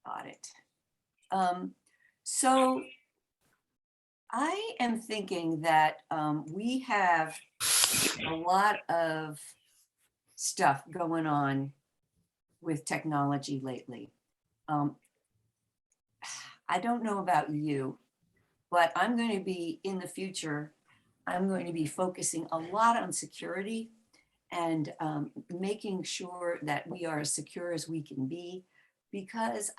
Got it. So I am thinking that we have a lot of stuff going on with technology lately. Um, I don't know about you, but I'm going to be in the future, I'm going to be focusing a lot on security and making sure that we are as secure as we can be, because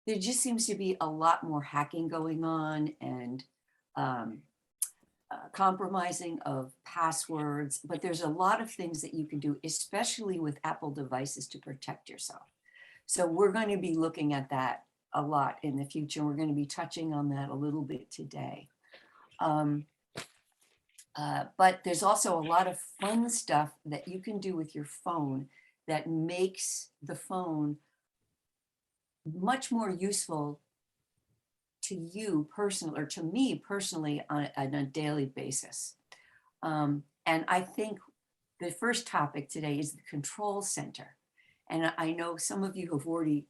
there just seems to be a lot more hacking going on and um, compromising of passwords, but there's a lot of things that you can do, especially with Apple devices, to protect yourself. So we're going to be looking at that a lot in the future. We're going to be touching on that a little bit today. But there's also a lot of fun stuff that you can do with your phone that makes the phone much more useful to you personally, or to me personally, on a daily basis. And I think the first topic today is the control center. And I know some of you already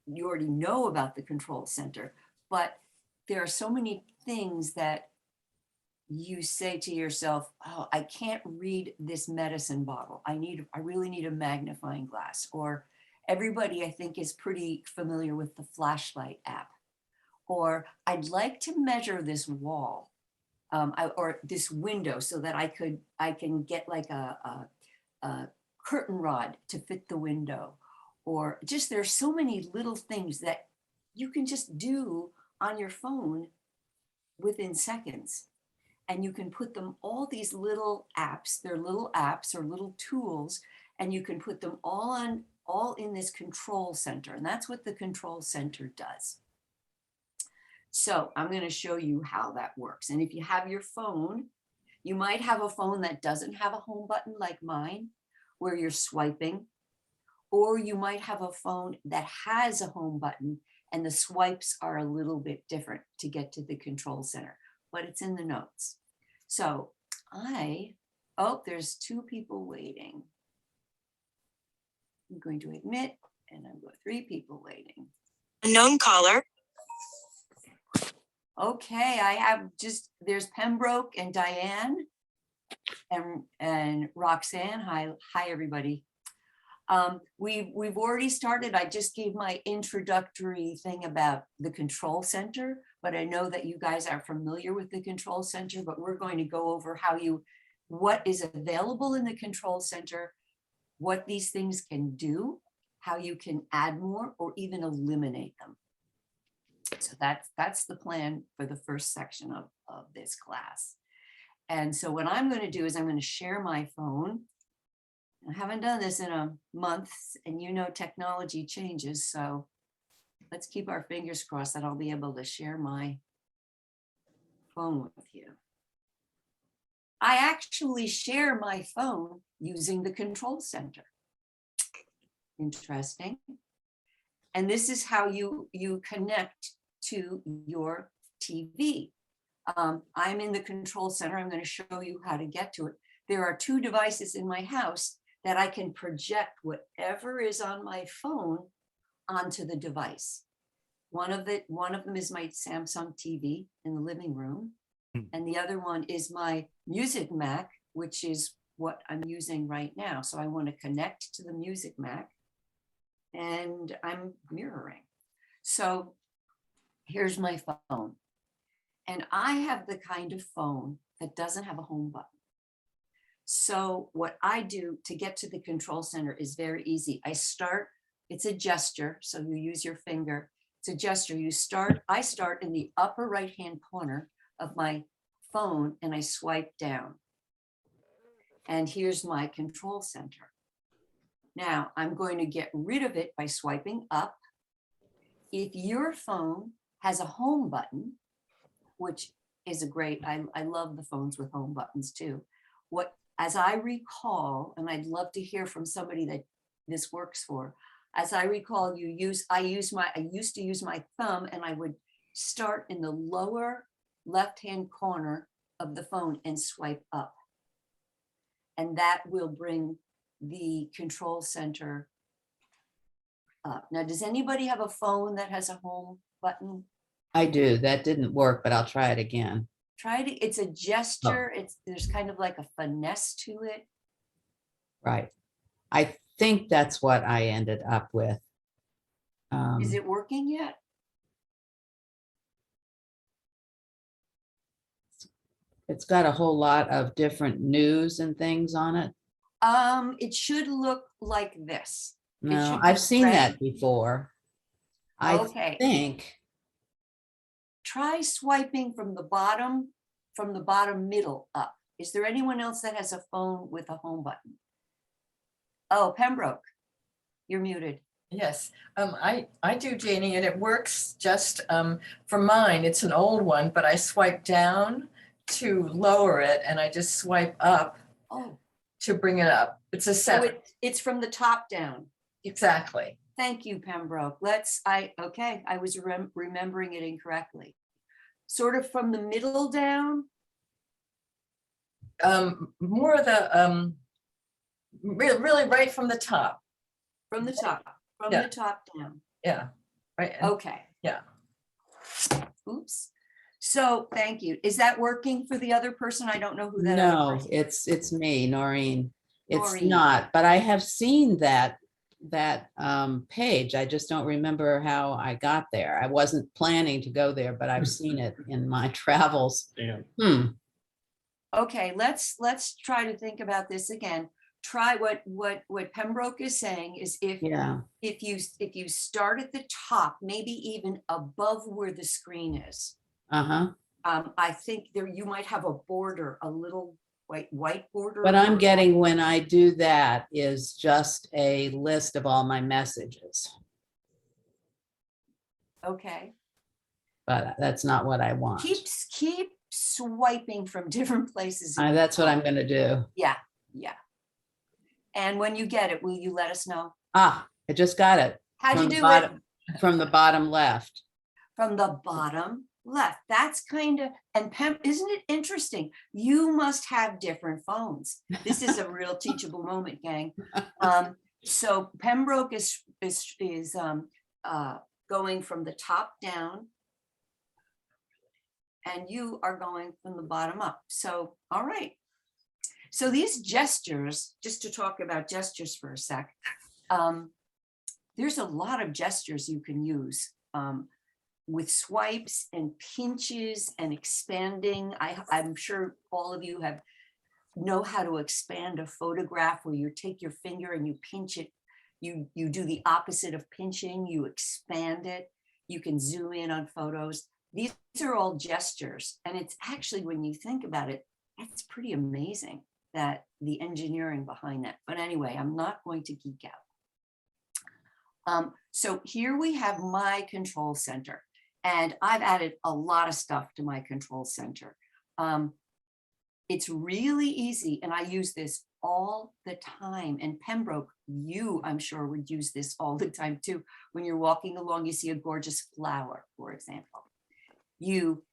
know about the control center, but there are so many things that you say to yourself, oh, I can't read this medicine bottle. I really need a magnifying glass. Or everybody, I think, is pretty familiar with the flashlight app. Or I'd like to measure this wall or this window so that I can get like a curtain rod to fit the window. Or just there's so many little things that you can just do on your phone within seconds. And you can put them, all these little apps, they're little apps or little tools, and you can put them all in this control center. And that's what the control center does. So I'm going to show you how that works. And if you have your phone, you might have a phone that doesn't have a home button like mine, where you're swiping, or you might have a phone that has a home button and the swipes are a little bit different to get to the control center, but it's in the notes. So there's two people waiting. I'm going to admit, and I've got three people waiting. Unknown caller. Okay, there's Pembroke and Diane and Roxanne. Hi everybody. We've already started. I just gave my introductory thing about the control center, but I know that you guys are familiar with the control center, but we're going to go over what is available in the control center, what these things can do, how you can add more or even eliminate them. So that's the plan for the first section of this class. And so what I'm going to do is I'm going to share my phone. I haven't done this in a month, and technology changes. So let's keep our fingers crossed that I'll be able to share my phone with you. I actually share my phone using the control center. Interesting. And this is how you connect to your TV. I'm in the control center. I'm going to show you how to get to it. There are two devices in my house that I can project whatever is on my phone onto the device. One of them is my Samsung TV in the living room. And the other one is my Music Mac, which is what I'm using right now. So I want to connect to the Music Mac, and I'm mirroring. So here's my phone. And I have the kind of phone that doesn't have a home button. So what I do to get to the control center is very easy. It's a gesture. So you use your finger. It's a gesture. I start in the upper right-hand corner of my phone and I swipe down. And here's my control center. Now I'm going to get rid of it by swiping up. If your phone has a home button, which is I love the phones with home buttons too. As I recall, and I'd love to hear from somebody that this works for, as I recall, I used to use my thumb, and I would start in the lower left-hand corner of the phone and swipe up. And that will bring the control center up. Now, does anybody have a phone that has a home button? I do. That didn't work, but I'll try it again. Try to, it's a Oh, gesture. There's kind of like a finesse to it. right. I think that's what I ended up with. Is it working yet? It's got a whole lot of different news and things on it. It should look like this. It No, should be I've seen red. that before. I Okay. think, Try swiping from the bottom middle up. Is there anyone else that has a phone with a home button? Oh, Pembroke, you're muted. Yes, I do, Janie, and it works just for mine. It's an old one, but I swipe down to lower it, and I just swipe up Oh, to bring it up. It's a so 7. it's from the top down. Exactly. Thank you, Pembroke. Okay, I was remembering it incorrectly. Sort of from the middle down. More of the really right from the top. From the top, from Yeah. the top down. Yeah. Right. and- Okay. Yeah. Oops. So thank you. Is that working for the other person? I don't know who that other no, person. it's me, Noreen. It's Noreen. not, but I have seen that page. I just don't remember how I got there. I wasn't planning to go there, but I've seen it in my travels. Yeah. Okay, let's try to think about this again. Try what Pembroke is saying is Yeah. if you start at the top, maybe even above where the screen is. Uh-huh. I think there you might have a border, a little white border. What I'm getting when I do that is just a list of all my messages, Okay. but that's not what I want. Keep swiping from different places. That's what I'm gonna do. Yeah. And when you get it, will you let us know? Ah, I just got it. How'd you From the do bottom- it? From the bottom left. From the bottom left. That's kind of, and isn't it interesting? You must have different phones. This is a real teachable moment, gang. So Pembroke is going from the top down, and you are going from the bottom up. So, all right. So these gestures, just to talk about gestures for a sec, there's a lot of gestures you can use with swipes and pinches and expanding. I'm sure all of you know how to expand a photograph where you take your finger and you pinch it. You do the opposite of pinching, you expand it. You can zoom in on photos. These are all gestures. And it's actually, when you think about it, it's pretty amazing that the engineering behind that. But anyway, I'm not going to geek out. So here we have my control center, and I've added a lot of stuff to my control center. It's really easy, and I use this all the time. And Pembroke, you, I'm sure, would use this all the time too. When you're walking along, you see a gorgeous flower, for example. You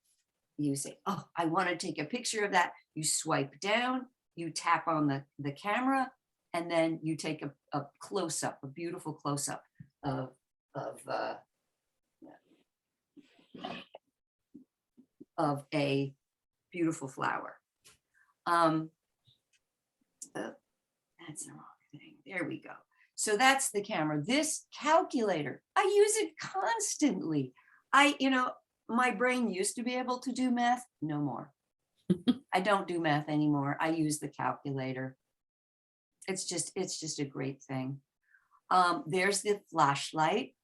say, oh, I want to take a picture of that. You swipe down, you tap on the camera, and then you take a close-up, a beautiful close-up of a beautiful flower. That's the wrong thing. There we go. So that's the camera. This calculator, I use it constantly. My brain used to be able to do math, no more. I don't do math anymore. I use the calculator. It's just a great thing. There's the flashlight.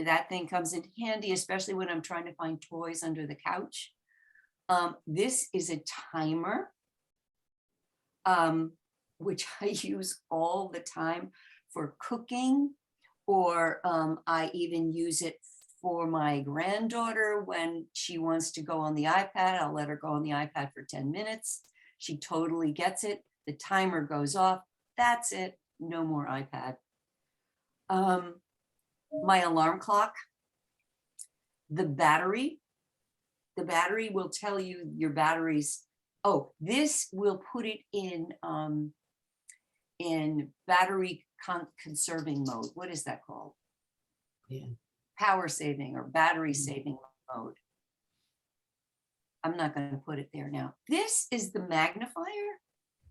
That thing comes in handy, especially when I'm trying to find toys under the couch. This is a timer, which I use all the time for cooking, or I even use it for my granddaughter when she wants to go on the iPad. I'll let her go on the iPad for 10 minutes. She totally gets it. The timer goes off. That's it. No more iPad. My alarm clock. The battery will tell you your batteries. Oh, this will put it in battery conserving mode. What is that called? Yeah. Power saving or battery saving mode. I'm not going to put it there now. This is the magnifier,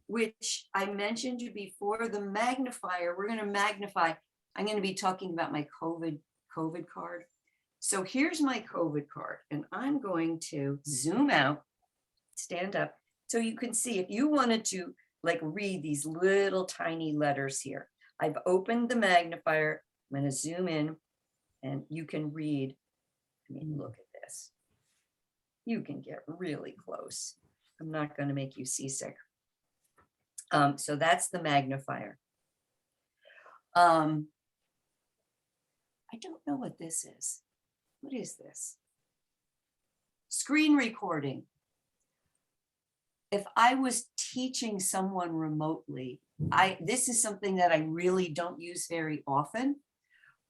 which I mentioned before. The magnifier, we're going to magnify. I'm going to be talking about my COVID card. So here's my COVID card, and I'm going to zoom out, stand up, so you can see if you wanted to like read these little tiny letters here. I've opened the magnifier. I'm going to zoom in, and you can read. I mean, look at this. You can get really close. I'm not going to make you seasick. So that's the magnifier. I don't know what this is. What is this? Screen recording. If I was teaching someone remotely, this is something that I really don't use very often.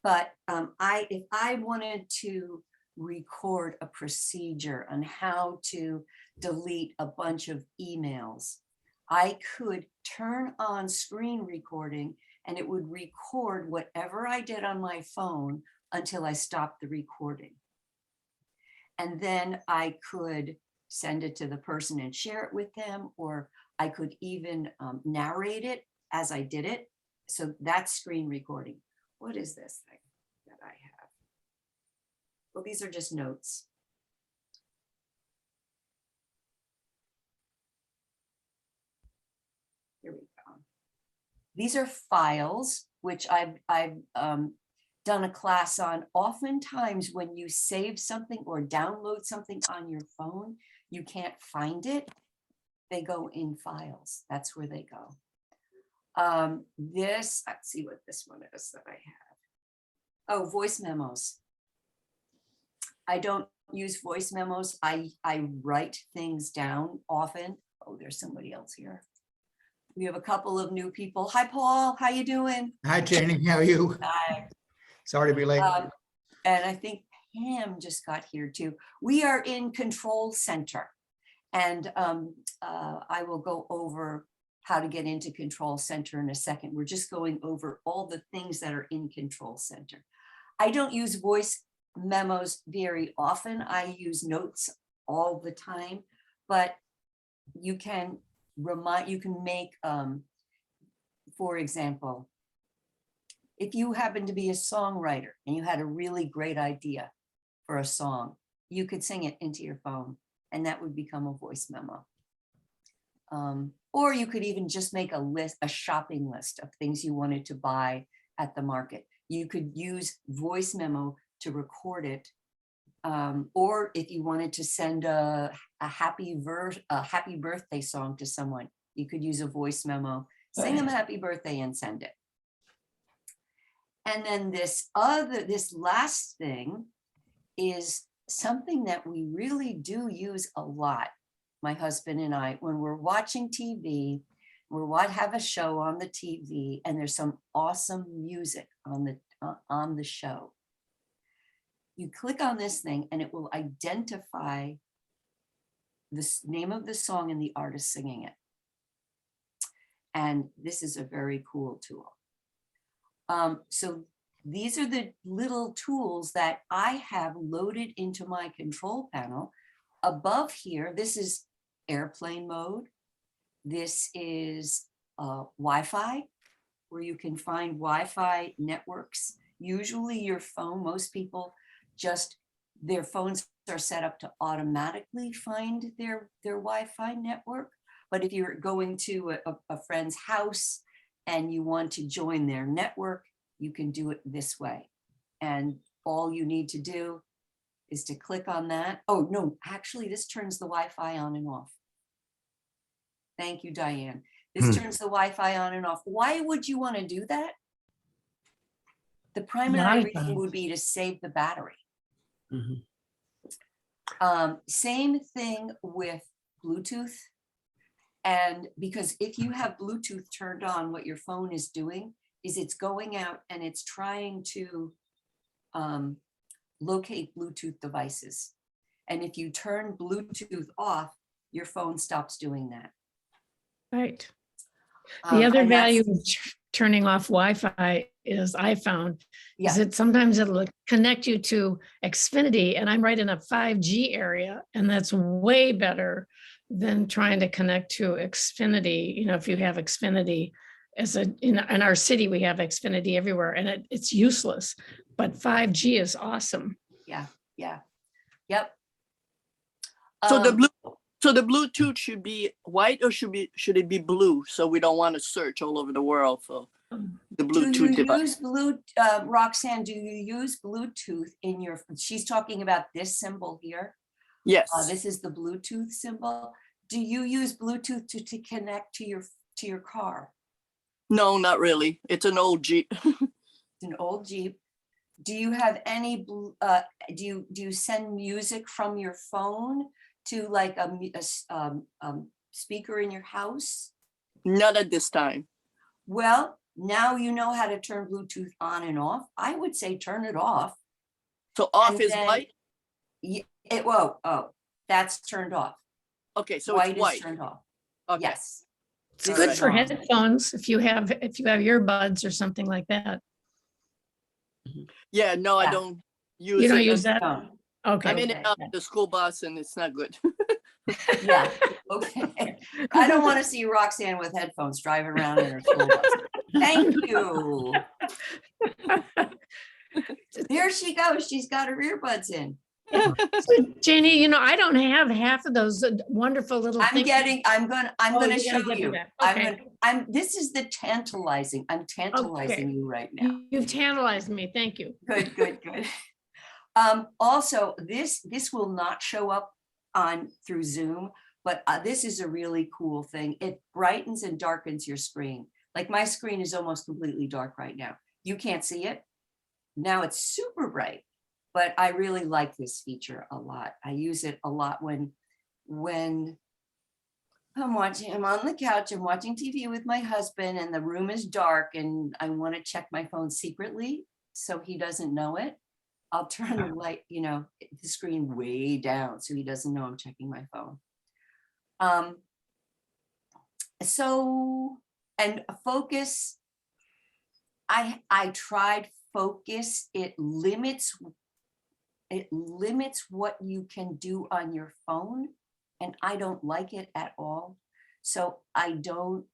But if I wanted to record a procedure on how to delete a bunch of emails, I could turn on screen recording and it would record whatever I did on my phone until I stopped the recording. And then I could send it to the person and share it with them, or I could even narrate it as I did it. So that's screen recording. What is this thing that I have? Well, these are just notes. Here we go. These are files, which I've done a class on. Oftentimes when you save something or download something on your phone, you can't find it. They go in files. That's where they go. Let's see what this one is that I have. Oh, voice memos. I don't use voice memos. I write things down often. Oh, there's somebody else here. We have a couple of new people. Hi, Paul. How you doing? Hi, Janie. How are you? Hi. Sorry to be late. And I think Pam just got here too. We are in Control Center. And I will go over how to get into Control Center in a second. We're just going over all the things that are in Control Center. I don't use voice memos very often. I use notes all the time, but you can make, for example, if you happen to be a songwriter and you had a really great idea for a song, you could sing it into your phone and that would become a voice memo. Or you could even just make a shopping list of things you wanted to buy at the market. You could use voice memo to record it. Or if you wanted to send a happy birthday song to someone, you could use a voice memo, sing them a happy birthday and send it. And then this last thing is something that we really do use a lot, my husband and I, when we're watching TV, have a show on the TV and there's some awesome music on the show. You click on this thing and it will identify the name of the song and the artist singing it. And this is a very cool tool. So these are the little tools that I have loaded into my control panel. Above here, this is airplane mode. This is Wi-Fi, where you can find Wi-Fi networks. Usually your phone, most people their phones are set up to automatically find their Wi-Fi network. But if you're going to a friend's house and you want to join their network, you can do it this way. And all you need to do is to click on that. Oh, no, actually, this turns the Wi-Fi on and off. Thank you, Diane. This turns the Wi-Fi on and off. Why would you want to do that? The primary reason would be to save the battery. Mhm. Same thing with Bluetooth. And because if you have Bluetooth turned on, what your phone is doing is it's going out and it's trying to locate Bluetooth devices. And if you turn Bluetooth off, your phone stops doing that. Right. The other And value that's- turning off Wi-Fi is, I found, Yeah. is that sometimes it'll connect you to Xfinity, and I'm right in a 5G area, and that's way better than trying to connect to Xfinity. You know, if you have Xfinity as in our city, we have Xfinity everywhere, and it's useless, but 5G is awesome. Yeah. Yep. So the Um, blue, so the Bluetooth should be white or should it be blue? So we don't want to search all over the world for the Do you Bluetooth device. use Roxanne, do you use Bluetooth in your, she's talking about this symbol here. Yes. This is the Bluetooth symbol. Do you use Bluetooth to connect to your car? No, not really. It's an old Jeep. It's an old Jeep. Do you have any, do you send music from your phone to like a speaker in your house? Not at this time. Well, now you know how to turn Bluetooth on and off. I would say turn it off. So off And is then- white. Oh, that's turned off. Okay, so White it's is white. turned off. Okay. Yes. It's This good is for wrong. headphones if you have earbuds or something like that. Yeah, no, I Yeah. don't use You don't it. use that? No. Okay. I'm in Okay. and out of the school bus and it's not good. Yeah, okay. I don't want to see Roxanne with headphones driving around in her school bus. Thank you. There she goes. She's got her earbuds in. So, Janie, you know, I don't have half of those wonderful little I'm things. gonna Oh, gonna you're show get to you. that. I'm Okay. gonna, this is the tantalizing. I'm tantalizing you right now. You've tantalized me. Thank you. Good. Also, this will not show up on through Zoom, but this is a really cool thing. It brightens and darkens your screen. Like my screen is almost completely dark right now. You can't see it. Now it's super bright, but I really like this feature a lot. I use it a lot when I'm on the couch, I'm watching TV with my husband and the room is dark and I want to check my phone secretly so he doesn't know it. I'll turn the light, the screen way down so he doesn't know I'm checking my phone. And focus, I tried focus. It limits what you can do on your phone, and I don't like it at all. So I don't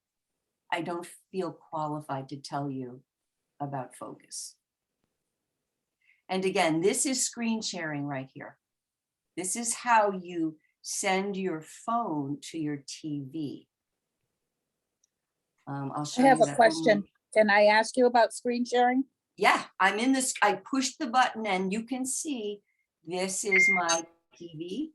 feel qualified to tell you about focus. And again, this is screen sharing right here. This is how you send your phone to your TV. I'll show I have you a that question. Can I ask you about screen sharing? Yeah, I'm in this, I pushed the button and you can see this is my TV,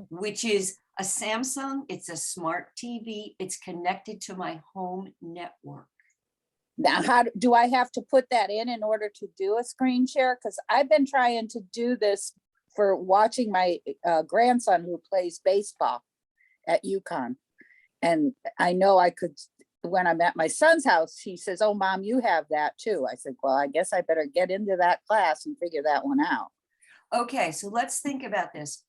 which is a Samsung. It's a smart TV. It's connected to my home network. Now, how do I have to put that in order to do a screen share? Because I've been trying to do this for watching my grandson who plays baseball at UConn. And I know I could, when I'm at my son's house, he says, "Oh, Mom, you have that too." I said, "Well, I guess I better get into that class and figure that one out." Okay, so let's think about this.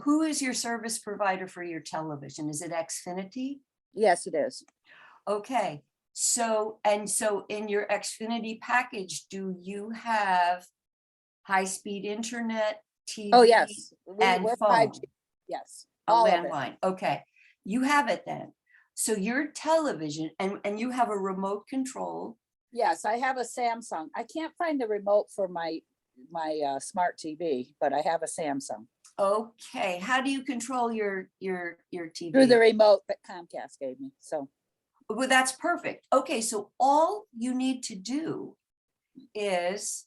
Who is your service provider for your television? Is it Xfinity? Yes, it is. Okay, so in your Xfinity package, do you have high-speed internet, TV? Oh, yes. And We're phone? 5G. Yes, A all of it. landline, okay. You have it then. So your television, and you have a remote control. Yes, I have a Samsung. I can't find the remote for my smart TV, but I have a Samsung. Okay, how do you control your TV? Through the remote that Comcast gave me, so. Well, that's perfect. Okay, so all you need to do is,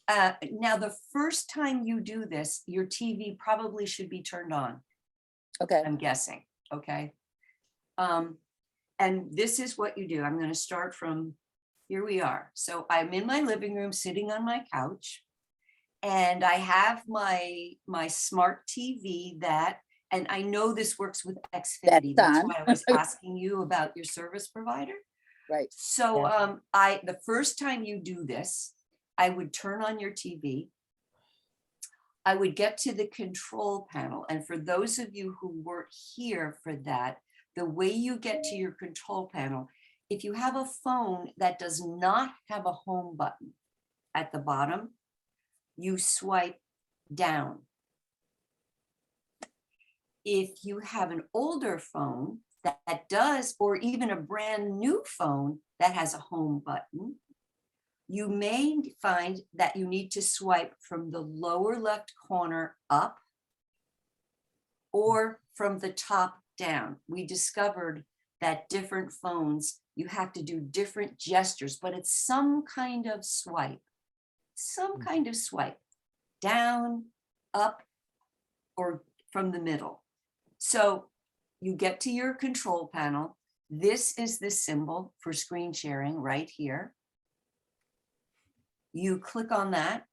now the first time you do this, your TV probably should be turned on, Okay, I'm guessing, okay? And this is what you do. I'm gonna start from, here we are. So I'm in my living room, sitting on my couch, and I have my smart TV and I know this works with Xfinity. That's on. why I was asking you about your service provider. right. So the first time you do this, I would turn on your TV. I would get to the control panel. And for those of you who weren't here for that, the way you get to your control panel if you have a phone that does not have a home button at the bottom, you swipe down. If you have an older phone that does, or even a brand new phone that has a home button, you may find that you need to swipe from the lower left corner up or from the top down. We discovered that different phones, you have to do different gestures, but it's some kind of swipe, down, up, or from the middle. So you get to your control panel. This is the symbol for screen sharing right here. You click on that.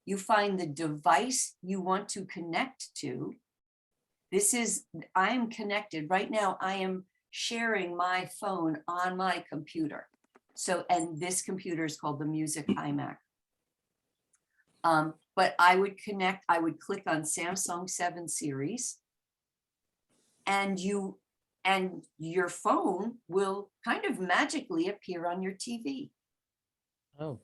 You find the device you want to connect to. This is, I'm connected right now. I am sharing my phone on my computer. So, and this computer is called the Music iMac. But I would click on Samsung 7 Series, and your phone will kind of magically appear on your TV. Oh.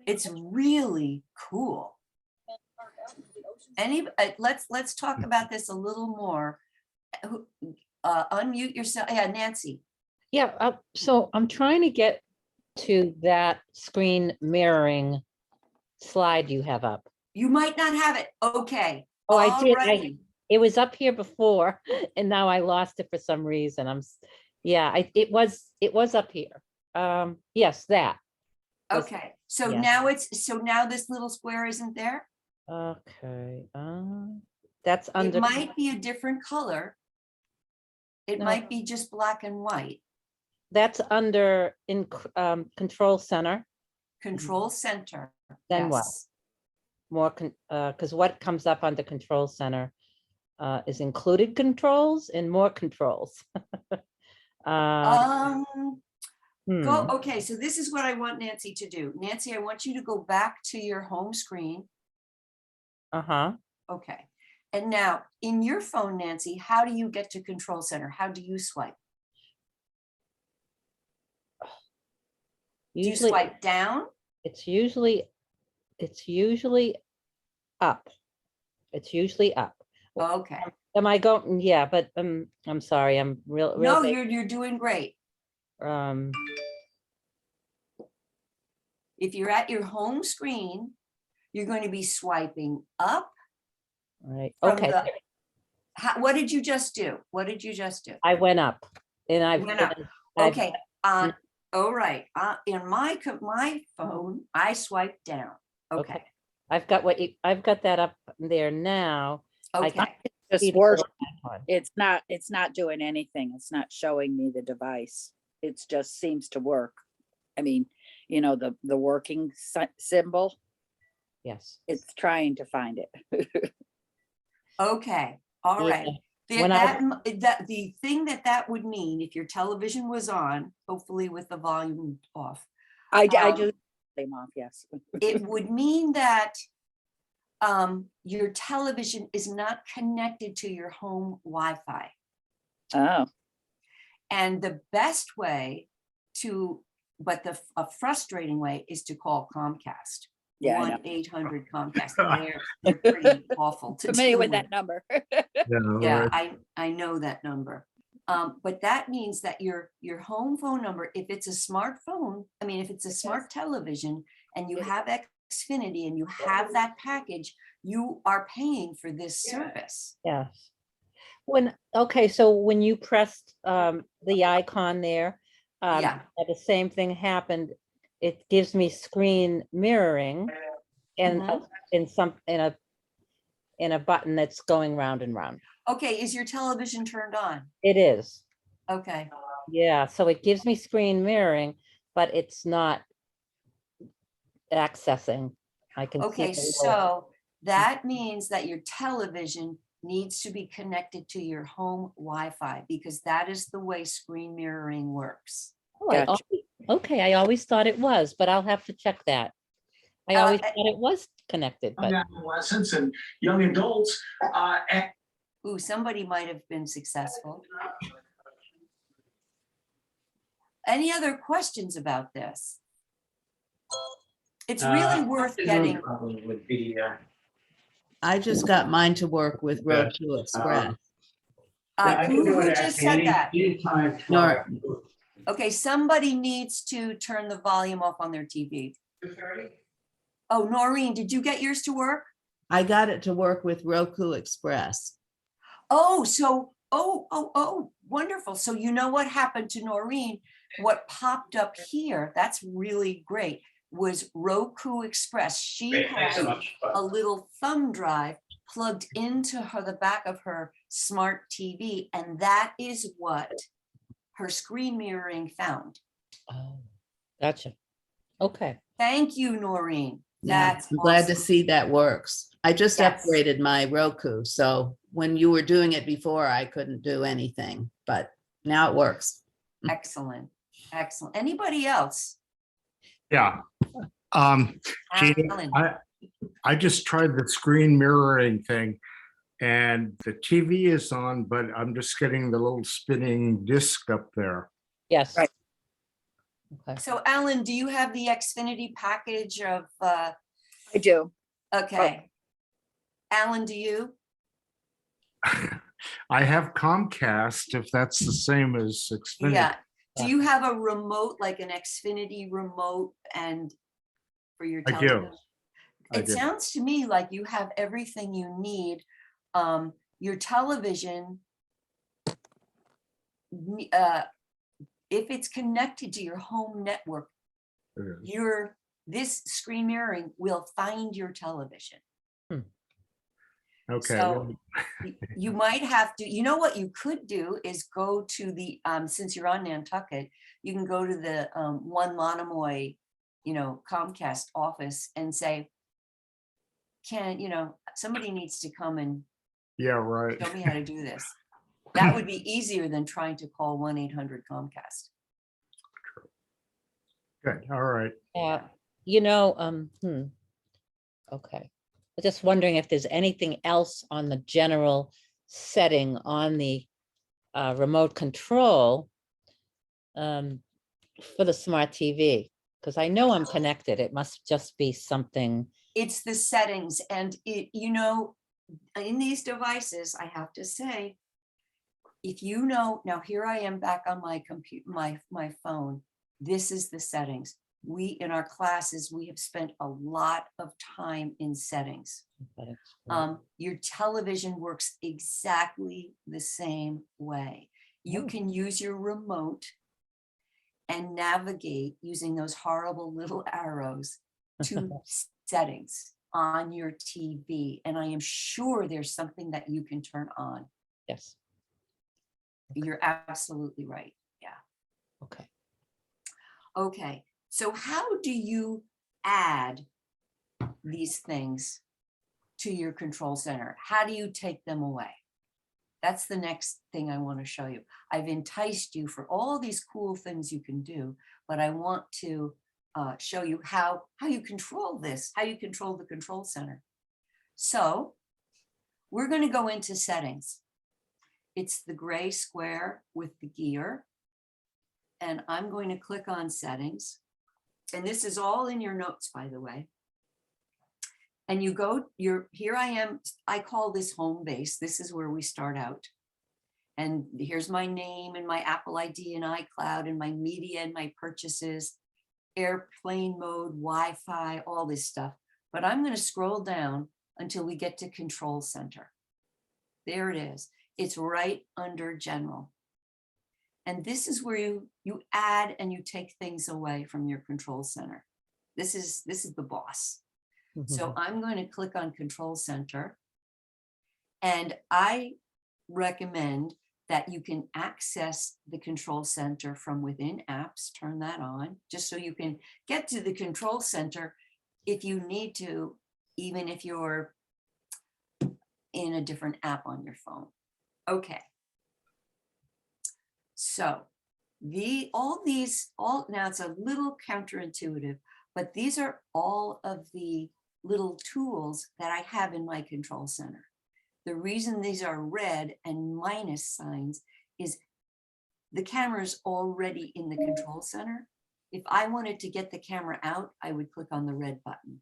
It's really cool. Let's talk about this a little more. Unmute yourself. Yeah, Nancy. Yeah, so I'm trying to get to that screen mirroring slide you have up. You might not have it. Okay. Oh, I did. Alrighty. It was up here before, and now I lost it for some reason. It was up here. Yes, that. was- Okay. So yeah. now this little square isn't there. Okay. That's It under. might be a different color. It No. might be just black and white. That's under control center. Control center. Then what? Yes. More, because what comes up under control center is included controls and more controls. Go, Hmm. okay, so this is what I want Nancy to do. Nancy, I want you to go back to your home screen. Uh-huh. Okay. And now in your phone, Nancy, how do you get to control center? How do you swipe? Do you Usually, swipe down? it's usually up. It's usually up. Okay. Am I going? Yeah, but I'm sorry. I'm real. No, big. you're doing great. If you're at your home screen, you're going to be swiping up. Right. From Okay. What did you just do? What did you just do? I went up, and I've. Went up. I've- Okay. All right. In my phone, I swipe down. Okay. I've got that up there now. I Okay. Just see the work. little icon. It's not doing anything. It's not showing me the device. It just seems to work. I mean, the working symbol, Yes. it's trying to find it. Okay. All right. Yeah. The thing that would mean if your television was on, hopefully with the volume off, I just them off, yes. it would mean that your television is not connected to your home Wi-Fi. Oh, And the best way a frustrating way is to call Comcast. yeah, I know. 1-800 Comcast. They're pretty awful to Familiar deal with with. that number. Yeah, I know that number. But that means that your home phone number, if it's a smartphone, if it's a smart television and you have Xfinity and you have that package, you are paying for this service. Yes. So when you pressed the icon there, Yeah. the same thing happened. It gives me screen mirroring and Mhm. in a button that's going round and round. Okay, is your television turned on? It is. Okay. Yeah, so it gives me screen mirroring, but it's not accessing. I can see Okay, the little- so that means that your television needs to be connected to your home Wi-Fi because that is the way screen mirroring works. Oh, I always thought it was, but I'll have to check that. I always thought it was connected, but Young adolescents and young adults. Ooh, somebody might have been successful. Any other questions about this? It's really worth getting. Would be, I just got mine to work with Roku Express. I can do Who it just at said any, that? anytime. Nor- Okay, somebody needs to turn the volume off on their TV. Oh, Noreen, did you get yours to work? I got it to work with Roku Express. Oh, so, oh, wonderful. So you know what happened to Noreen? What popped up here, that's really great, was Roku Express. She Great, thanks so had much. a little thumb drive plugged into the back of her smart TV, and that is what her screen mirroring found. Oh, gotcha. Okay. Thank you, Noreen. Yeah, That's I'm glad to awesome. see that works. I just Yes. upgraded my Roku, so when you were doing it before, I couldn't do anything, but now it works. Excellent, excellent. Anybody else? Yeah. Janie, Alan? I just tried the screen mirroring thing and the TV is on, but I'm just getting the little spinning disc up there. Yes. Right. Okay. So Alan, do you have the Xfinity package of, I do. okay. Alan, do you? I have Comcast, if that's the same as Xfinity. Yeah. Do you have a remote, like an Xfinity remote and for your I television? do. I It do. sounds to me like you have everything you need. Your television, if it's connected to your home network, Yeah. this screen mirroring will find your television. Okay. So you might have to, you know what you could do is go to the, since you're on Nantucket, you can go to the One Monomoy, Comcast office and say, somebody needs to come and Yeah, right. show me how to do this. That would be easier than trying to call 1-800-Comcast. Good. All right. Okay. I'm just wondering if there's anything else on the general setting on the remote control for the smart TV, because I know I'm connected. It must just be something. It's the settings, and in these devices, I have to say, if now here I am back on my computer, my phone, this is the settings. In our classes, we have spent a lot of time in settings. Your television works exactly the same way. You can use your remote and navigate using those horrible little arrows to settings on your TV. And I am sure there's something that you can turn on. Yes. You're absolutely right. Yeah. Okay. Okay. So how do you add these things to your control center? How do you take them away? That's the next thing I want to show you. I've enticed you for all these cool things you can do, but I want to show you how you control this, how you control the control center. So we're going to go into settings. It's the gray square with the gear. And I'm going to click on settings. And this is all in your notes, by the way. And here I am, I call this home base. This is where we start out. And here's my name and my Apple ID and iCloud and my media and my purchases, airplane mode, Wi-Fi, all this stuff. But I'm going to scroll down until we get to Control Center. There it is. It's right under General. And this is where you add and you take things away from your control center. This is the boss. So I'm going to click on Control Center. And I recommend that you can access the control center from within apps, turn that on, just so you can get to the control center if you need to, even if you're in a different app on your phone. Okay. So now it's a little counterintuitive, but these are all of the little tools that I have in my control center. The reason these are red and minus signs is the camera is already in the control center. If I wanted to get the camera out, I would click on the red button.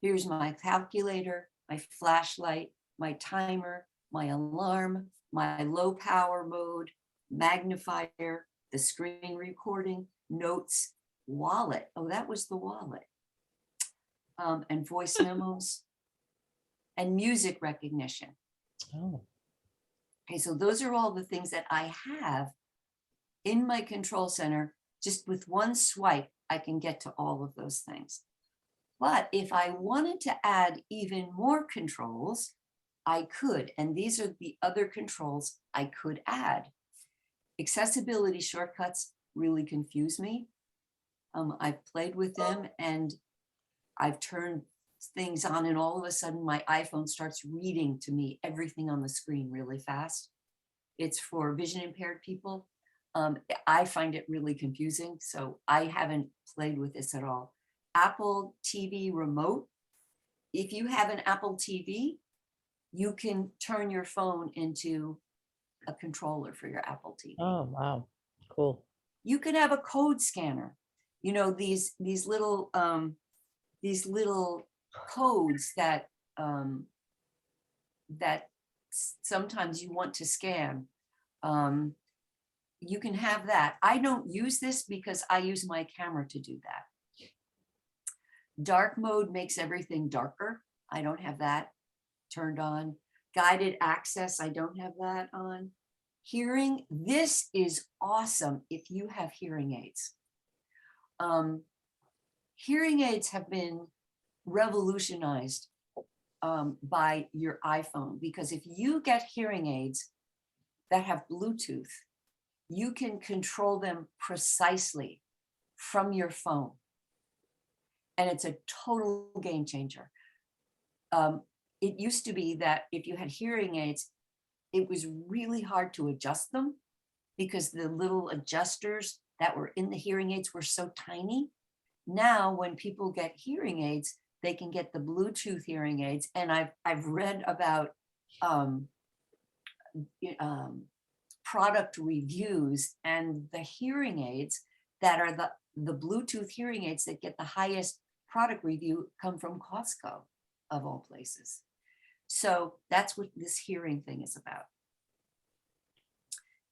Here's my calculator, my flashlight, my timer, my alarm, my low power mode, magnifier, the screen recording, notes, wallet. Oh, that was the wallet. And voice memos and music recognition. Oh, Okay, so those are all the things that I have in my control center. Just with one swipe, I can get to all of those things. But if I wanted to add even more controls, I could, and these are the other controls I could add. Accessibility shortcuts really confuse me. I've played with them and I've turned things on and all of a sudden my iPhone starts reading to me everything on the screen really fast. It's for vision impaired people. I find it really confusing, so I haven't played with this at all. Apple TV remote. If you have an Apple TV, you can turn your phone into a controller for your Apple TV. oh, wow, cool. You can have a code scanner. You know, these little codes that sometimes you want to scan. You can have that. I don't use this because I use my camera to do that. Dark mode makes everything darker. I don't have that turned on. Guided access, I don't have that on. Hearing, this is awesome if you have hearing aids. Hearing aids have been revolutionized by your iPhone, because if you get hearing aids that have Bluetooth, you can control them precisely from your phone. And it's a total game changer. It used to be that if you had hearing aids, it was really hard to adjust them because the little adjusters that were in the hearing aids were so tiny. Now, when people get hearing aids, they can get the Bluetooth hearing aids. And I've read about product reviews, and the hearing aids that are the Bluetooth hearing aids that get the highest product review come from Costco, of all places. So that's what this hearing thing is about.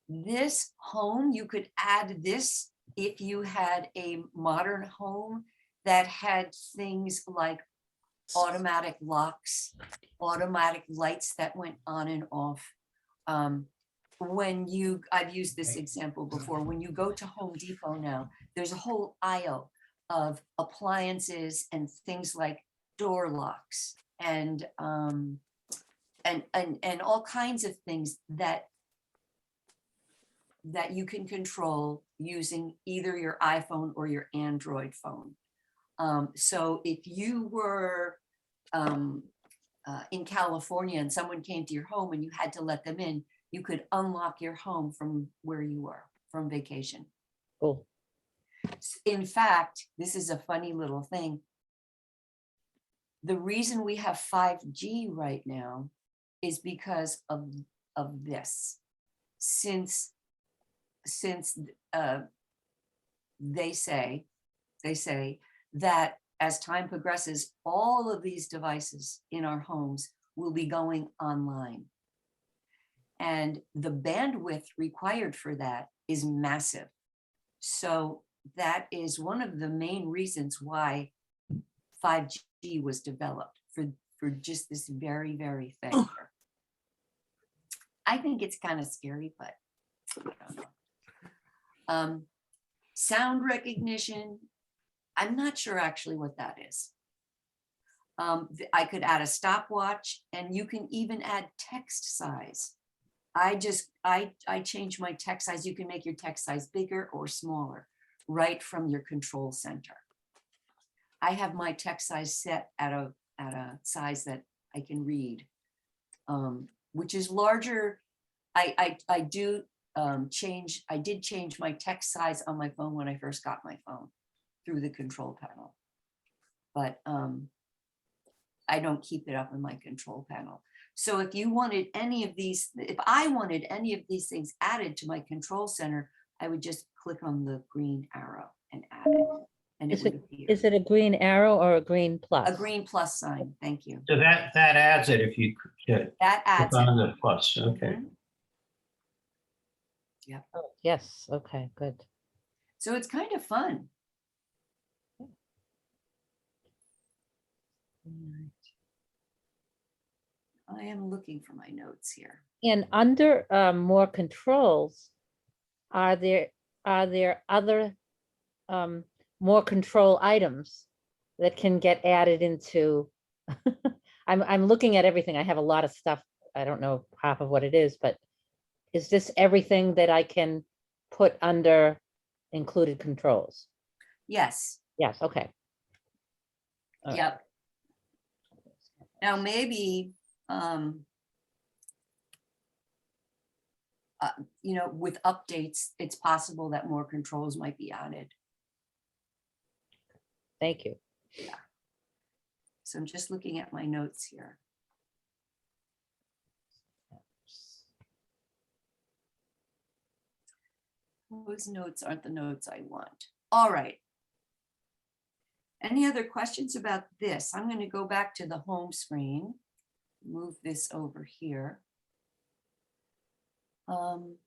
This home, you could add this if you had a modern home that had things like automatic locks, automatic lights that went on and off. I've used this example before, when you go to Home Depot now, there's a whole aisle of appliances and things like door locks and all kinds of things that you can control using either your iPhone or your Android phone. So if you were in California and someone came to your home and you had to let them in, you could unlock your home from where you were, from vacation. Cool. In fact, this is a funny little thing. The reason we have 5G right now is because of this. Since they say that as time progresses, all of these devices in our homes will be going online. And the bandwidth required for that is massive. So that is one of the main reasons why 5G was developed, for just this very, very thing. I think it's kind of scary, but I don't know. Sound recognition, I'm not sure actually what that is. I could add a stopwatch, and you can even add text size. I change my text size. You can make your text size bigger or smaller right from your control center. I have my text size set at a size that I can read, which is larger. I did change my text size on my phone when I first got my phone through the control panel, but I don't keep it up in my control panel. So if you wanted any of these, if I wanted any of these things added to my control center, I would just click on the green arrow and add it. And it Is would it, appear. is it a green arrow or a green plus? A green plus sign, thank you. So that adds it if you could That click adds it. on the plus, okay. Mhm. Oh, yes, okay, good. So it's kind of fun. I am looking for my notes here. And under more controls, are there other more control items that can get added into? I'm looking at everything. I have a lot of stuff. I don't know half of what it is, but is this everything that I can put under included controls? Yes, Yes, okay. All right. yep. Now maybe, you know, with updates, it's possible that more controls might be added. Thank you. So I'm just looking at my notes here. Those notes aren't the notes I want. All right. Any other questions about this? I'm going to go back to the home screen, move this over here. All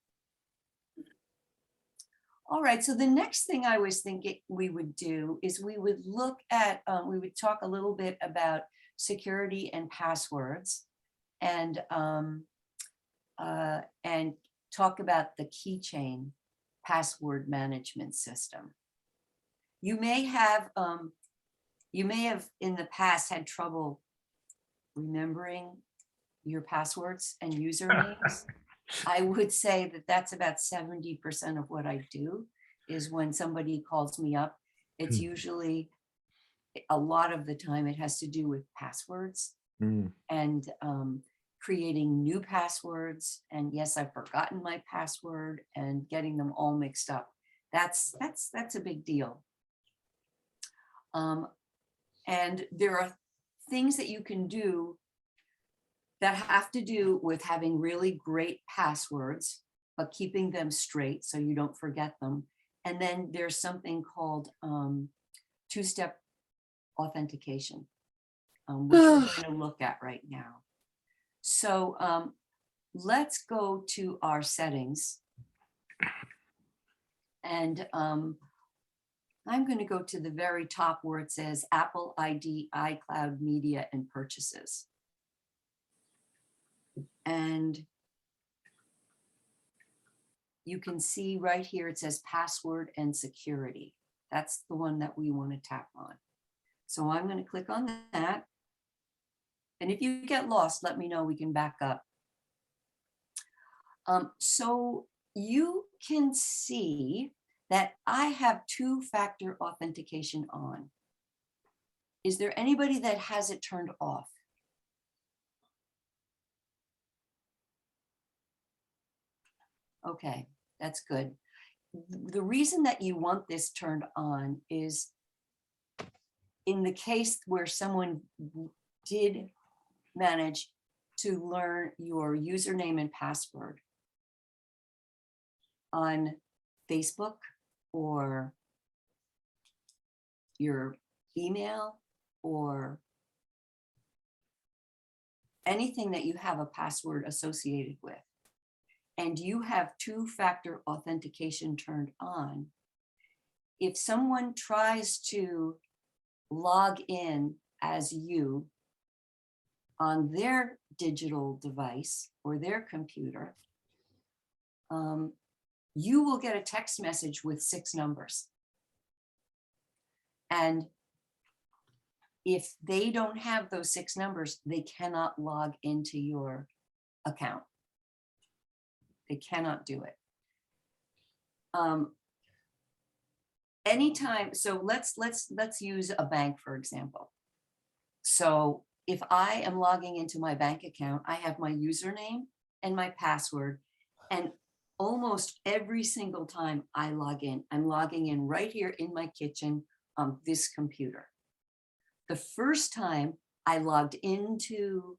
right, so the next thing I was thinking we would do is we would look at, we would talk a little bit about security and passwords and talk about the keychain password management system. You may have in the past had trouble remembering your passwords and usernames. I would say that that's about 70% of what I do is when somebody calls me up, it's usually a lot of the time it has to do with passwords and creating new passwords. And yes, I've forgotten my password and getting them all mixed up. That's a big deal. And there are things that you can do that have to do with having really great passwords, but keeping them straight so you don't forget them. And then there's something called two-step authentication, which we're going to look at right now. So let's go to our settings. And I'm going to go to the very top where it says Apple ID, iCloud Media and Purchases. And you can see right here, it says password and security. That's the one that we want to tap on. So I'm going to click on that. And if you get lost, let me know, we can back up. So you can see that I have two-factor authentication on. Is there anybody that has it turned off? Okay, that's good. The reason that you want this turned on is in the case where someone did manage to learn your username and password on Facebook or your email or anything that you have a password associated with, and you have two-factor authentication turned on, if someone tries to log in as you on their digital device or their computer, you will get a text message with 6 numbers. And if they don't have those 6 numbers, they cannot log into your account. They cannot do it. Anytime, so let's use a bank, for example. So if I am logging into my bank account, I have my username and my password, and almost every single time I log in, I'm logging in right here in my kitchen on this computer. The first time I logged into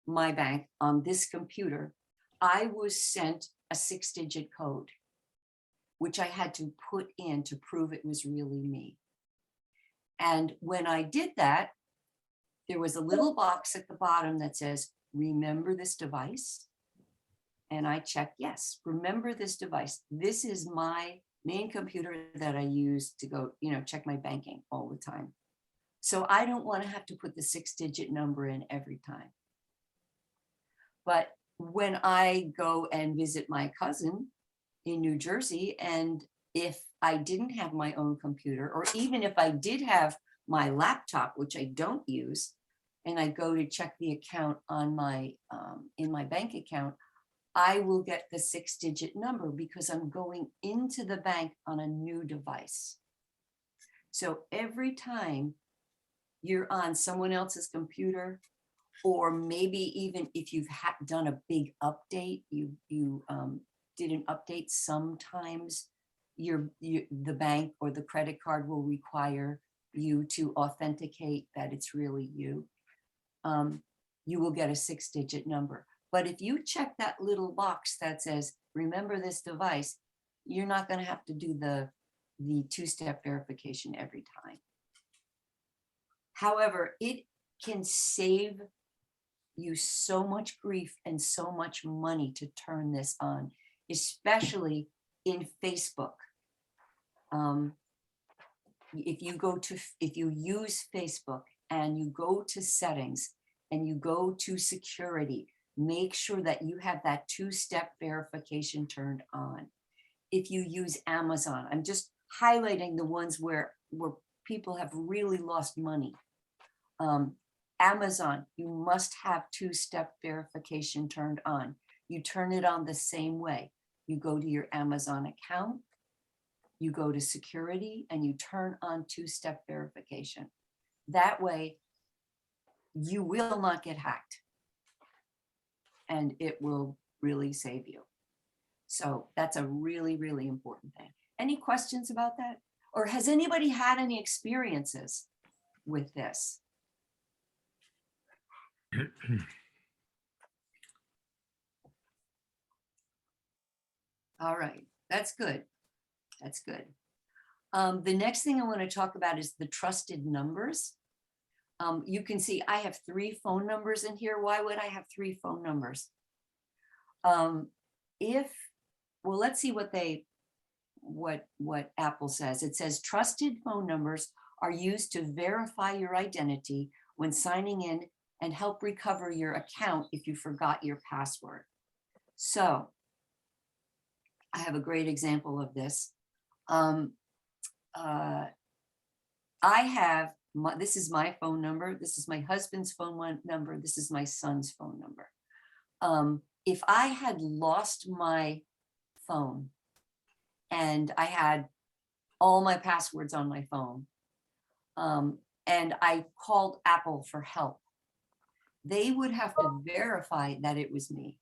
my bank on this computer, I was sent a 6-digit code, which I had to put in to prove it was really me. And when I did that, there was a little box at the bottom that says, remember this device? And I checked, yes, remember this device. This is my main computer that I use to go, check my banking all the time. So I don't want to have to put the 6-digit number in every time. But when I go and visit my cousin in New Jersey, and if I didn't have my own computer, or even if I did have my laptop, which I don't use, and I go to check the account on my in my bank account, I will get the 6-digit number because I'm going into the bank on a new device. So every time you're on someone else's computer, or maybe even if you've done a big update, you did an update, sometimes the bank or the credit card will require you to authenticate that it's really you. You will get a 6-digit number. But if you check that little box that says, remember this device, you're not going to have to do the 2-step verification every time. However, it can save you so much grief and so much money to turn this on, especially in Facebook. If you use Facebook and you go to settings and you go to security, make sure that you have that 2-step verification turned on. If you use Amazon, I'm just highlighting the ones where people have really lost money. Amazon, you must have 2-step verification turned on. You turn it on the same way. You go to your Amazon account, you go to security, and you turn on 2-step verification. That way, you will not get hacked. And it will really save you. So that's a really, really important thing. Any questions about that? Or has anybody had any experiences with this? All right, that's good. That's good. The next thing I want to talk about is the trusted numbers. You can see I have 3 phone numbers in here. Why would I have 3 phone numbers? Well, let's see what Apple says. It says trusted phone numbers are used to verify your identity when signing in and help recover your account if you forgot your password. So I have a great example of this. This is my phone number. This is my husband's phone number. This is my son's phone number. If I had lost my phone and I had all my passwords on my phone, and I called Apple for help, they would have to verify that it was me.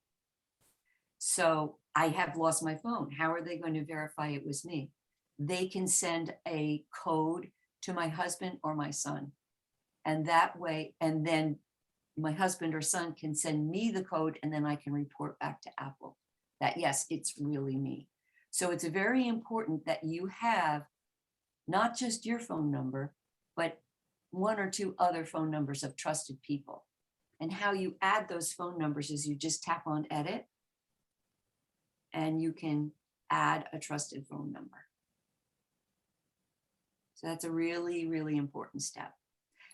So I have lost my phone. How are they going to verify it was me? They can send a code to my husband or my son. And that way, and then my husband or son can send me the code, and then I can report back to Apple that, yes, it's really me. So it's very important that you have not just your phone number, but 1 or 2 other phone numbers of trusted people. And how you add those phone numbers is you just tap on edit, and you can add a trusted phone number. So that's a really, really important step.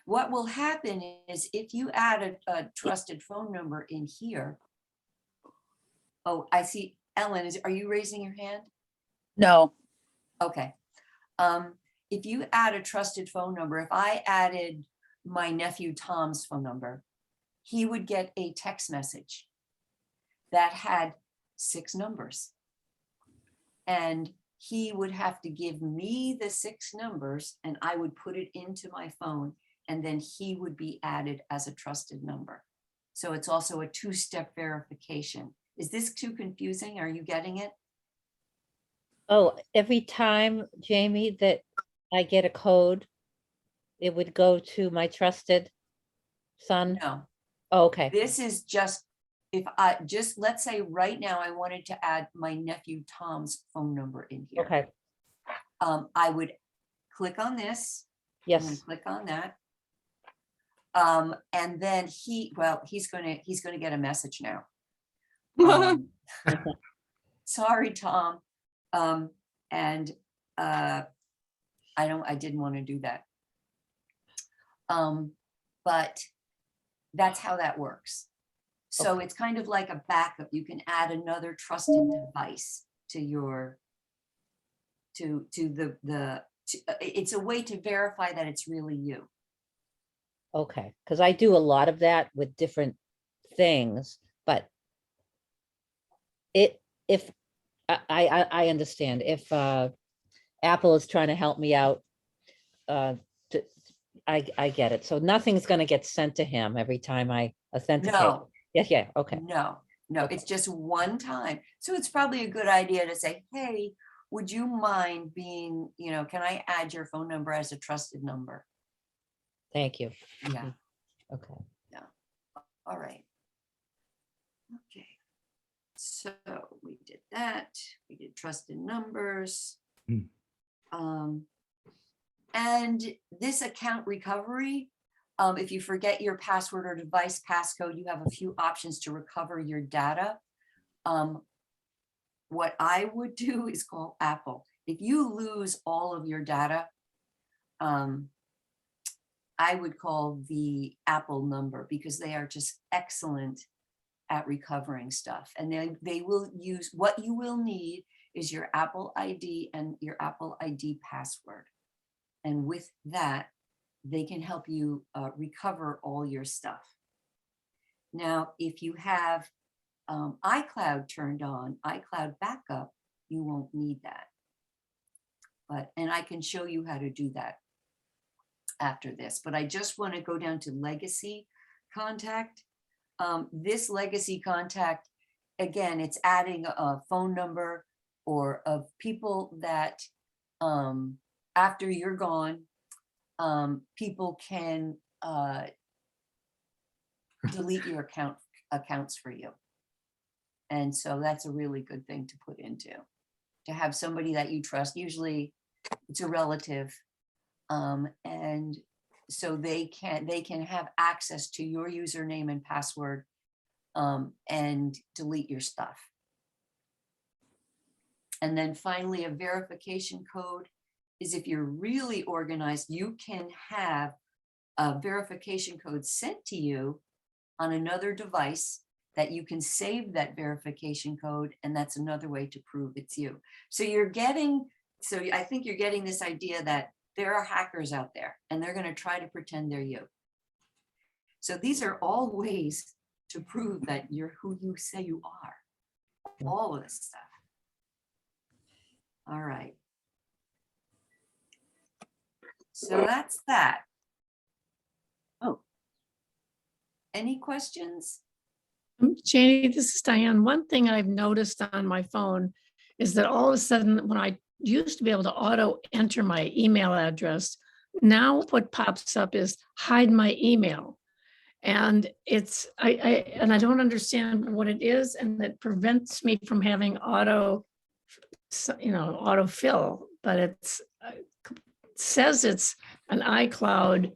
What will happen is if you add a trusted phone number in here. Oh, I see, Ellen, are you raising your hand? No. Okay. If you add a trusted phone number, if I added my nephew Tom's phone number, he would get a text message that had 6 numbers. And he would have to give me the 6 numbers, and I would put it into my phone, and then he would be added as a trusted number. So it's also a 2-step verification. Is this too confusing? Are you getting it? Oh, every time, Jamie, that I get a code, it would go to my trusted son? No, Oh, okay, This is just, let's say right now I wanted to add my nephew Tom's phone number in here. okay, I would click on this. I'm gonna yes, click on that. And then he's gonna get a message now. Sorry, Tom. And I didn't want to do that. But that's how that works. So it's kind of like a backup. You can add another trusted device to your, it's a way to verify that it's really you. okay, because I do a lot of that with different things, but if I understand, if Apple is trying to help me out, I get it. So nothing's gonna get sent to him every time I authenticate. No, Yeah, okay, no, Okay. it's just one time. So it's probably a good idea to say, hey, would you mind being, can I add your phone number as a trusted number? thank you. Yeah, Okay, all right. Okay. So we did that. We did trusted numbers. And this account recovery, if you forget your password or device passcode, you have a few options to recover your data. What I would do is call Apple. If you lose all of your data, I would call the Apple number because they are just excellent at recovering stuff. And they will use, what you will need is your Apple ID and your Apple ID password. And with that, they can help you recover all your stuff. Now, if you have iCloud turned on, iCloud backup, you won't need that. And I can show you how to do that after this, but I just want to go down to legacy contact. This legacy contact, again, it's adding a phone number or of people that after you're gone, people can delete your accounts for you. And so that's a really good thing to put into, to have somebody that you trust. Usually it's a relative. And so they can have access to your username and password and delete your stuff. And then finally, a verification code is if you're really organized, you can have a verification code sent to you on another device that you can save that verification code. And that's another way to prove it's you. So I think you're getting this idea that there are hackers out there and they're going to try to pretend they're you. So these are all ways to prove that you're who you say you are. All of this stuff. All right. So that's that. Oh. Any questions? Janie, this is Diane. One thing I've noticed on my phone is that all of a sudden, when I used to be able to auto enter my email address, now what pops up is hide my email. And I don't understand what it is, and it prevents me from having autofill, but it says it's an iCloud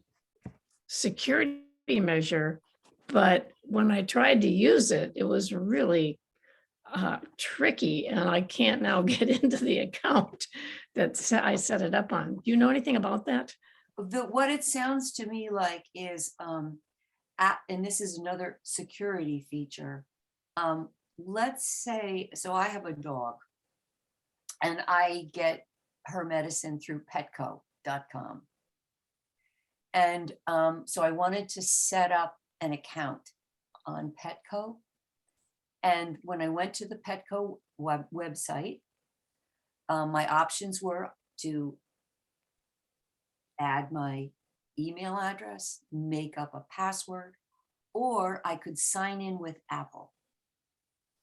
security measure. But when I tried to use it, it was really tricky, and I can't now get into the account that I set it up on. Do you know anything about that? What it sounds to me like is, and this is another security feature. Let's say, so I have a dog and I get her medicine through petco.com. And so I wanted to set up an account on Petco. And when I went to the Petco website, my options were to add my email address, make up a password, or I could sign in with Apple.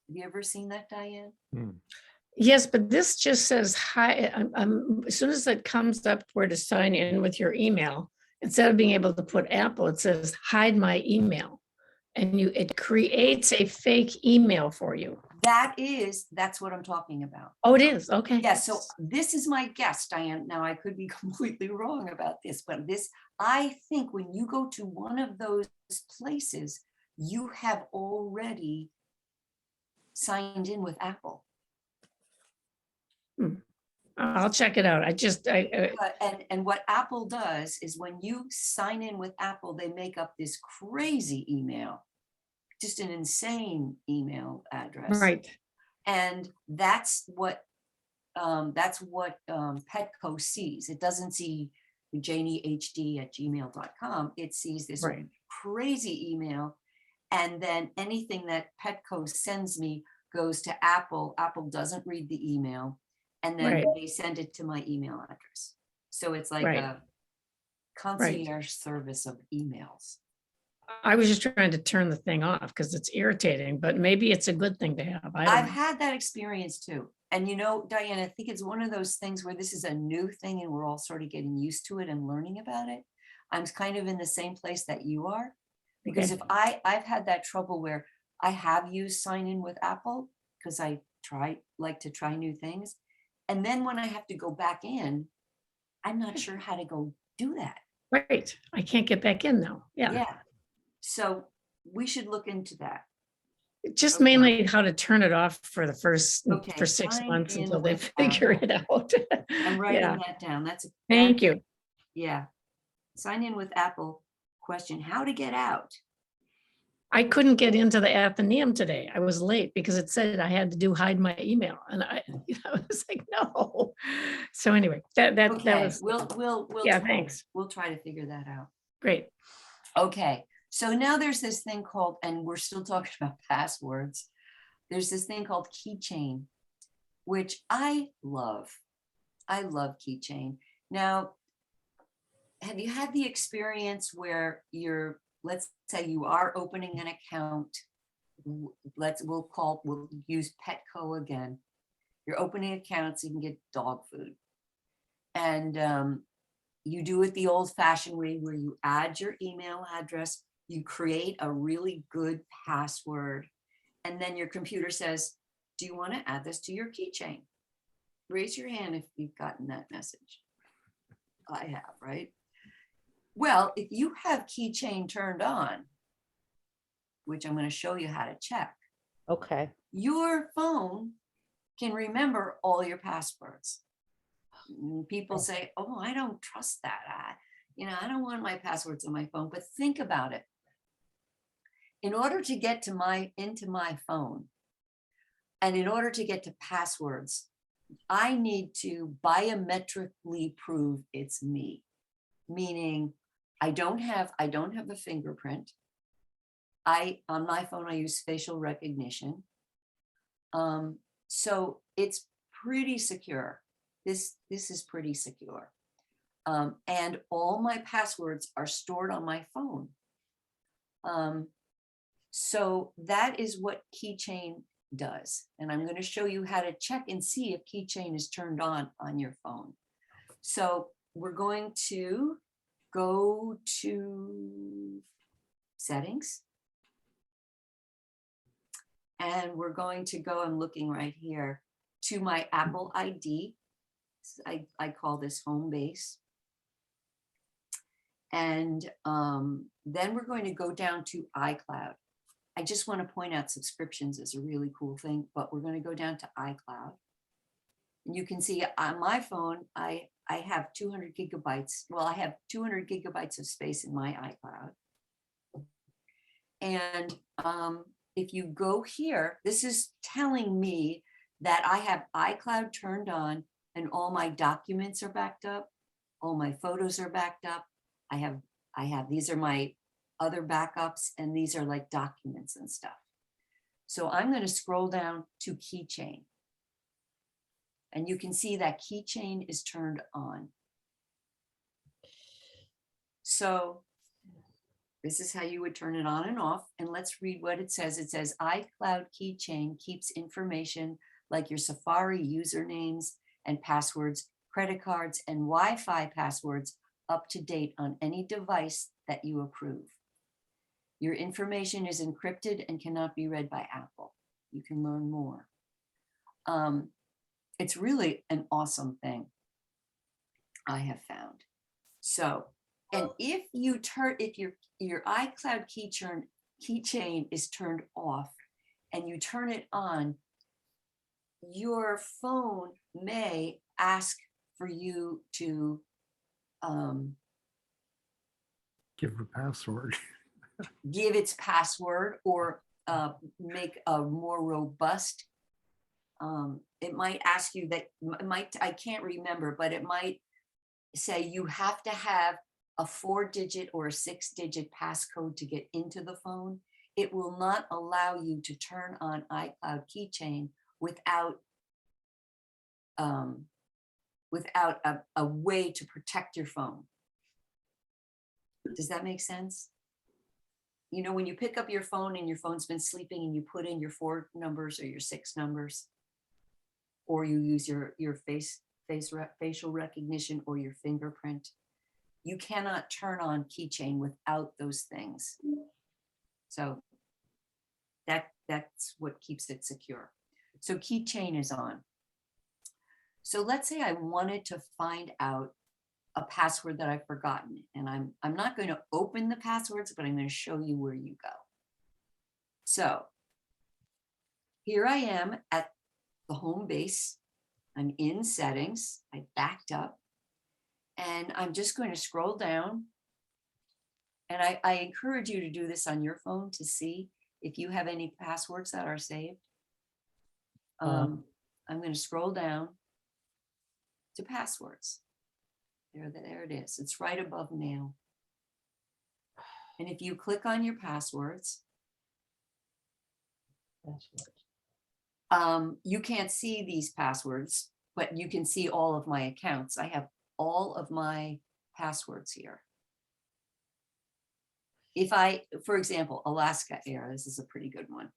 Have you ever seen that, Diane? Yes, but this just says hi. As soon as it comes up where to sign in with your email, instead of being able to put Apple, it says hide my email. and it creates a fake email for you. That's what I'm talking about. Oh, it is, okay. Yeah, so this is my guess, Diane. Now, I could be completely wrong about this, but I think when you go to one of those places, you have already signed in with Apple. I'll check it out. And what Apple does is when you sign in with Apple, they make up this crazy email, just an insane email address. Right, And that's what Petco sees. It doesn't see janiehd@gmail.com. It sees this right, crazy email. And then anything that Petco sends me goes to Apple. Apple doesn't read the email. And then Right. they send it to my email address. So it's like Right. a concierge service of emails. I was just trying to turn the thing off because it's irritating, but maybe it's a good thing to have. I don't I've know. had that experience too. And you know, Diane, I think it's one of those things where this is a new thing and we're all sort of getting used to it and learning about it. I'm kind of in the same place that you are. Because Okay. if I've had that trouble where I have used sign in with Apple because I like to try new things. And then when I have to go back in, I'm not sure how to go do that. Right, I can't get back in now. Yeah, Yeah. So we should look into that. just Okay. mainly how to turn it off for the first, Okay, for 6 sign months in until they with figure Apple. it out. I'm writing Yeah, that down. thank you. Yeah. Sign in with Apple. Question, how to get out? I couldn't get into the Athenaeum today. I was late because it said I had to hide my email and I was like, no. So anyway, that Okay, was, we'll yeah, try- thanks. We'll try to figure that out. Great. Okay, so now there's this thing called, and we're still talking about passwords. There's this thing called keychain, which I love. I love keychain. Now, have you had the experience where let's say you are opening an account. We'll use Petco again. You're opening accounts, you can get dog food. And you do it the old fashioned way where you add your email address, you create a really good password, and then your computer says, do you want to add this to your keychain? Raise your hand if you've gotten that message. I have, right? Well, if you have keychain turned on, which I'm going to show you how to check, Okay. your phone can remember all your passwords. People say, oh, I don't trust that. I don't want my passwords on my phone, but think about it. In order to get to into my phone, and in order to get to passwords, I need to biometrically prove it's me, meaning I don't have a fingerprint. On my phone, I use facial recognition. So it's pretty secure. This is pretty secure. And all my passwords are stored on my phone. So that is what keychain does. And I'm going to show you how to check and see if keychain is turned on your phone. So we're going to go to settings. And we're going to go, I'm looking right here, to my Apple ID. I call this home base. And then we're going to go down to iCloud. I just want to point out subscriptions is a really cool thing, but we're going to go down to iCloud. And you can see on my phone, I have 200 gigabytes. Well, I have 200 gigabytes of space in my iCloud. And if you go here, this is telling me that I have iCloud turned on and all my documents are backed up. All my photos are backed up. I have, these are my other backups and these are like documents and stuff. So I'm going to scroll down to keychain. And you can see that keychain is turned on. So this is how you would turn it on and off. And let's read what it says. It says iCloud keychain keeps information like your Safari usernames and passwords, credit cards, and Wi-Fi passwords up to date on any device that you approve. Your information is encrypted and cannot be read by Apple. You can learn more. It's really an awesome thing, I have found. So, and if you turn, if your iCloud keychain is turned off and you turn it on, your phone may ask for you to Give a password. give its password or make a more robust. It might ask you that, I can't remember, but it might say you have to have a 4-digit or a 6-digit passcode to get into the phone. It will not allow you to turn on iCloud keychain without a way to protect your phone. Does that make sense? You know, when you pick up your phone and your phone's been sleeping and you put in your 4 numbers or your 6 numbers, or you use your facial recognition or your fingerprint, you cannot turn on keychain without those things. So that's what keeps it secure. So keychain is on. So let's say I wanted to find out a password that I've forgotten, and I'm not going to open the passwords, but I'm going to show you where you go. So here I am at the home base. I'm in settings. I backed up, and I'm just going to scroll down. And I encourage you to do this on your phone to see if you have any passwords that are saved. I'm going to scroll down to passwords. There it is. It's right above mail. And if you click on your passwords, you can't see these passwords, but you can see all of my accounts. I have all of my passwords here. If I, for example, Alaska Air, this is a pretty good one.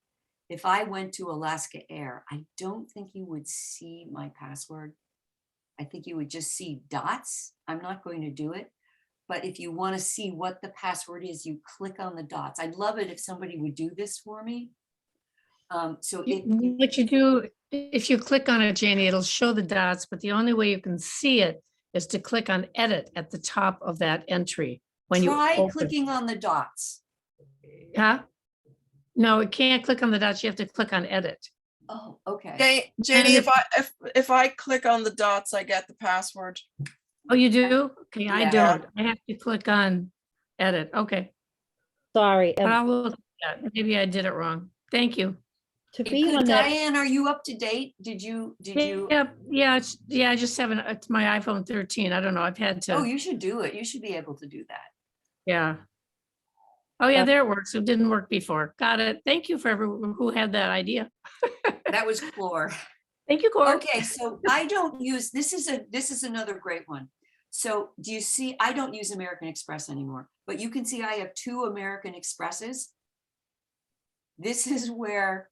If I went to Alaska Air, I don't think you would see my password. I think you would just see dots. I'm not going to do it. But if you want to see what the password is, you click on the dots. I'd love it if somebody would do this for me. So What you do, if you click on it, Janie, it'll show the dots, but the only way you can see it is to click on edit at the top of that entry. When try you open. clicking on the dots. Huh? No, it can't click on the dots. You have to click on edit. Oh, okay. Janie, And if I click on the dots, I get the password. Oh, you do? Okay, I Yeah. don't. I have to click on edit. Okay. Sorry, But I'll look at that. Maybe I did it wrong. Thank you. to be on that, Diane, are you up to date? Did you? Yeah, I just have it's my iPhone 13. I don't know. I've had Oh, to, you should do it. You should be able to do that. yeah. Oh, yeah, there it works. It didn't work before. Got it. Thank you for everyone who had that idea. That was Clore. Thank you, Cor. Okay, so I don't use, this is another great one. So do you see, I don't use American Express anymore, but you can see I have 2 American Expresses. This is where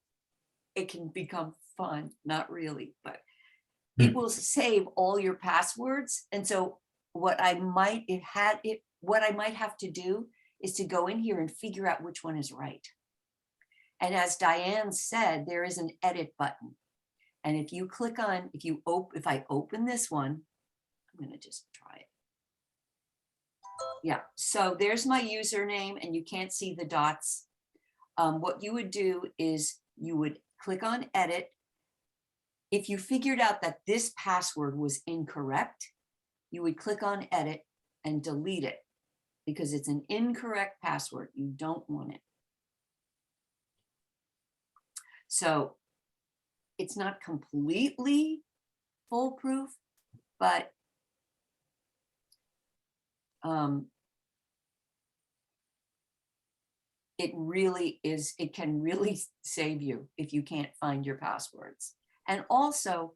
it can become fun, not really, but it will save all your passwords. And so what I might have to do is to go in here and figure out which one is right. And as Diane said, there is an edit button. And if you click on, if I open this one, I'm going to just try it. Yeah, so there's my username and you can't see the dots. What you would do is you would click on edit. If you figured out that this password was incorrect, you would click on edit and delete it because it's an incorrect password. You don't want it. So it's not completely foolproof, but it really is, it can really save you if you can't find your passwords. And also,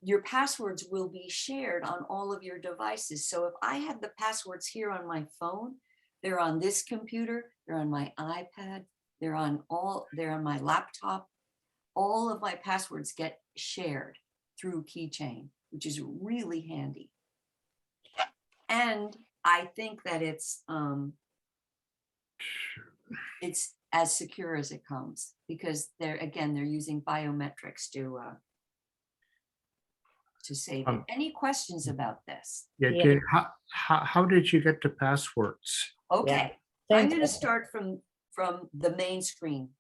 your passwords will be shared on all of your devices. So if I have the passwords here on my phone, they're on this computer, they're on my iPad, they're on my laptop. All of my passwords get shared through keychain, which is really handy. And I think that it's It's as secure as it comes because they're using biometrics to save it. Any questions about this? Yeah, Yeah. Jane, how did you get to passwords? Okay, Same I'm gonna question. start from the main screen.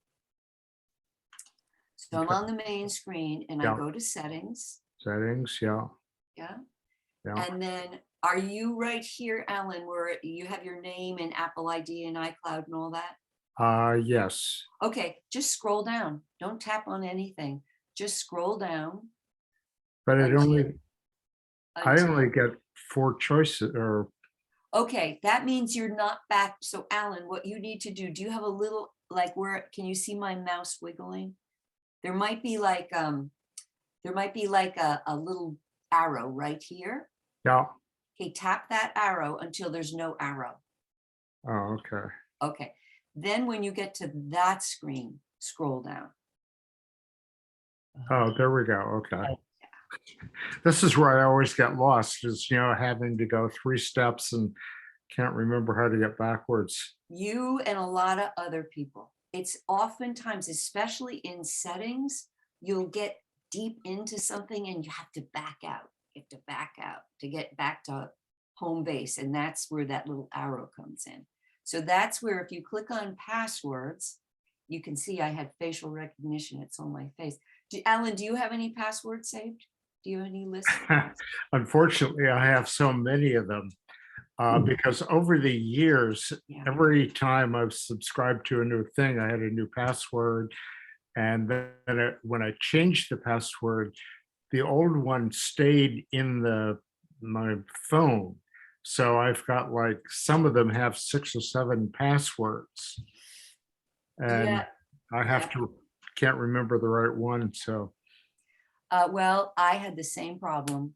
So I'm Okay. on the main screen and I Yeah. go to settings, Settings, yeah, yeah? yeah. And then, are you right here, Alan, where you have your name and Apple ID and iCloud and all that? Yes, Okay, just scroll down. Don't tap on anything. Just scroll down. but I until- only get 4 choices or, Okay, that means you're not back. So Alan, what you need to do you have a little, like can you see my mouse wiggling? There might be like a little arrow right here. yeah, Okay, tap that arrow until there's no arrow. oh, okay. Okay, then when you get to that screen, scroll down. Oh, there we go, okay. Okay. This is where I always get lost, is, having to go 3 steps and can't remember how to get backwards. You and a lot of other people. It's oftentimes, especially in settings, you'll get deep into something and you have to back out. You have to back out to get back to home base. And that's where that little arrow comes in. So that's where if you click on passwords, you can see I had facial recognition. It's on my face. Alan, do you have any passwords saved? Do you have any lists? Unfortunately, I have so many of them because over the years, Yeah. every time I've subscribed to a new thing, I had a new password. And then when I changed the password, the old one stayed in my phone. So I've got like, some of them have 6 or 7 passwords. And Yeah. I have can't remember the right one, so. Well, I had the same problem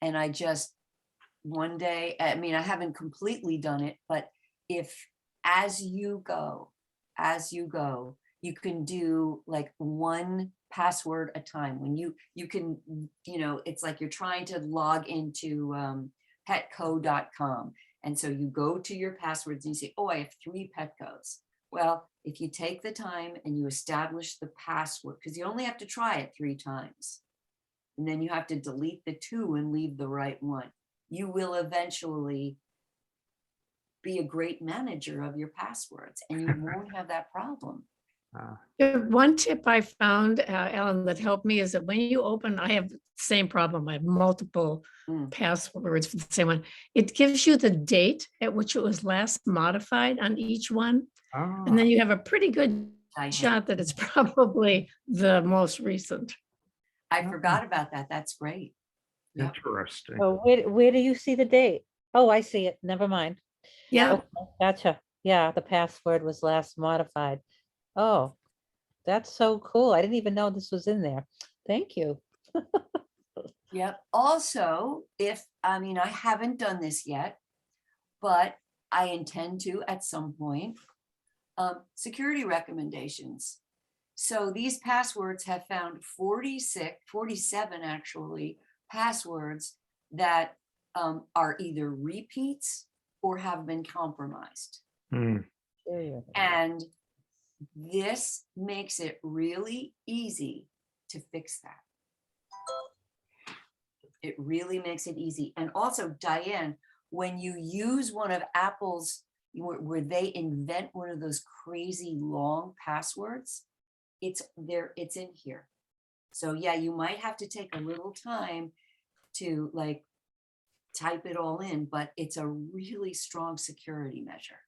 and I just one day, I mean, I haven't completely done it, but if as you go, you can do like one password a time. When you can, it's like you're trying to log into petco.com. And so you go to your passwords and you say, oh, I have 3 Petcos. Well, if you take the time and you establish the password, because you only have to try it 3 times. And then you have to delete the 2 and leave the right one. You will eventually be a great manager of your passwords and you won't have that problem. One tip I found, Alan, that helped me is that when you open, I have the same problem. I have multiple passwords for the same one. It gives you the date at which it was last modified on each one. And then you have a pretty good shot that it's probably the most recent. I forgot about that. That's great. Yep. Interesting. Oh, where do you see the date? Oh, I see it. Never mind. Yeah. Okay, gotcha. Yeah, the password was last modified. Oh, that's so cool. I didn't even know this was in there. Thank you. Yep. Also, I haven't done this yet, but I intend to at some point, security recommendations. So these passwords have found 47 actually, passwords that are either repeats or have been compromised. Hmm. And this makes it really easy to fix that. It really makes it easy. And also, Diane, when you use one of Apple's, where they invent one of those crazy long passwords, it's in here. So yeah, you might have to take a little time to like type it all in, but it's a really strong security measure.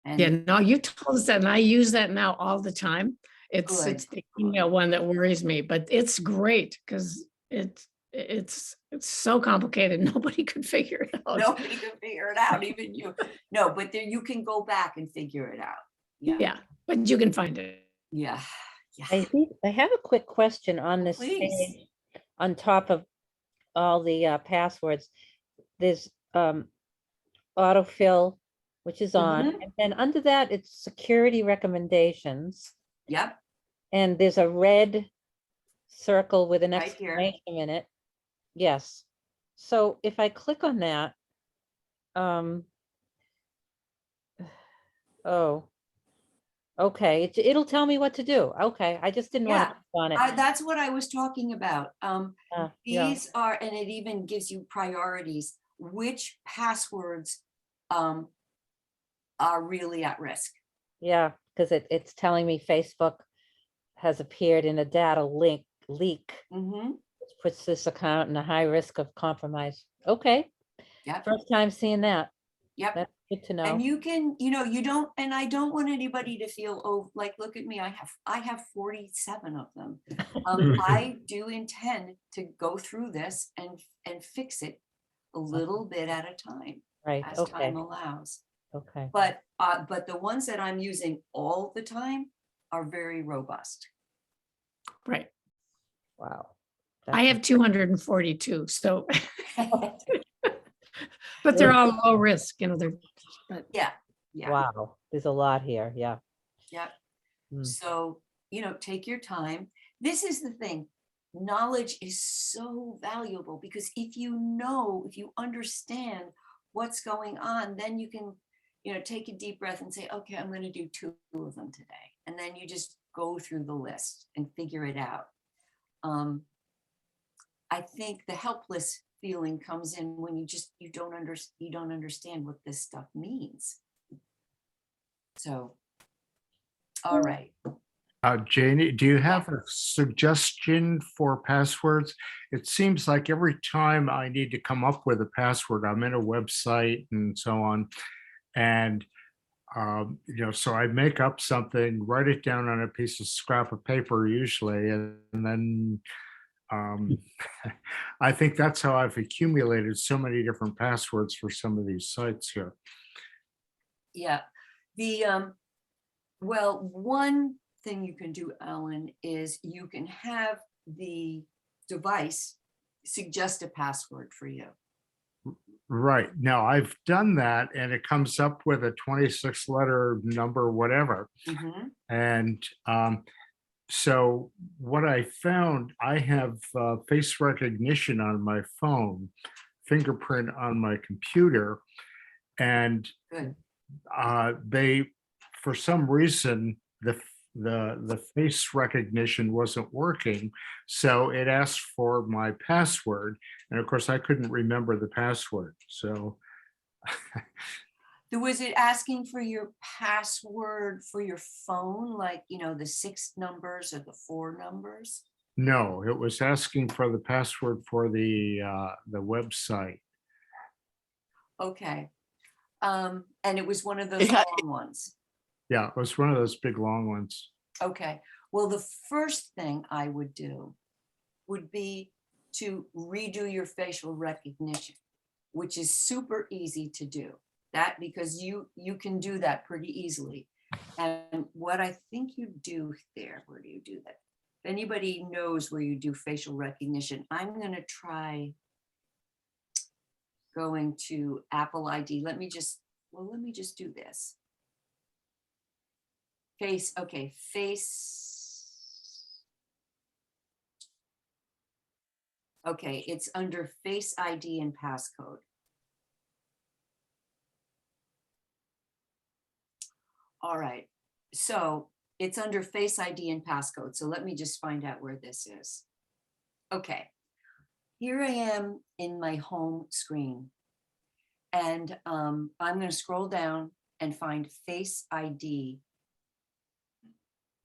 And Yeah, no, you told us that, and I use that now all the time. It's Good. the email one that worries me, but it's great because it's so complicated. Nobody could figure it out. nobody could figure it out, even you. No, but there you can go back and figure it out. Yeah. Yeah, but you can find it. Yeah. I have a quick question on this Please. page. On top of all the passwords, there's autofill, which is on, Mhm. and then under that, it's security recommendations. Yep. And there's a red circle with an Right here. exclamation in it. Yes. So if I click on that, oh, Okay, it'll tell me what to do. Okay, I just didn't want Yeah, to click on it. That's what I was talking about. Yeah, These are, and it even gives you priorities, which passwords are really at risk. yeah, because it's telling me Facebook has appeared in a data leak, Mhm. which puts this account in a high risk of compromise. Okay, Yep, first time seeing that. yep. That's good to know. And you can, you don't, and I don't want anybody to feel, oh, like, look at me, I have 47 of them. I do intend to go through this and fix it a little bit at a time, Right, as okay, time allows. okay. But the ones that I'm using all the time are very robust. Right. Wow. I have 242, so, but they're all low risk, they're, but Yeah, yeah, Wow, there's a lot here, yeah. yeah. Hmm. So, take your time. This is the thing. Knowledge is so valuable because if you understand what's going on, then you can, take a deep breath and say, okay, I'm going to do 2 of them today. And then you just go through the list and figure it out. I think the helpless feeling comes in when you don't understand what this stuff means. So, all right. Janie, do you have a suggestion for passwords? It seems like every time I need to come up with a password, I'm in a website and so on. And, so I make up something, write it down on a piece of scrap of paper usually, and then I think that's how I've accumulated so many different passwords for some of these sites here. Yeah. Well, one thing you can do, Alan, is you can have the device suggest a password for you. Right. Now, I've done that and it comes up with a 26-letter number, whatever. Mhm. And so what I found, I have face recognition on my phone, fingerprint on my computer, and Good. they, for some reason, the face recognition wasn't working, so it asked for my password, and of course I couldn't remember the password. So Was it asking for your password for your phone, like, the 6 numbers or the 4 numbers? no, it was asking for the password for the website. Okay. And it was one of those Yeah. long ones. Yeah, it was one of those big long ones. Okay. Well, the first thing I would do would be to redo your facial recognition, which is super easy to do. That because you can do that pretty easily. And what I think you do there, where do you do that? If anybody knows where you do facial recognition, I'm going to try going to Apple ID. Let me just do this. Face, okay, face. Okay, it's under Face ID and passcode. All right, so it's under Face ID and passcode. So let me just find out where this is. Okay, here I am in my home screen. And I'm going to scroll down and find Face ID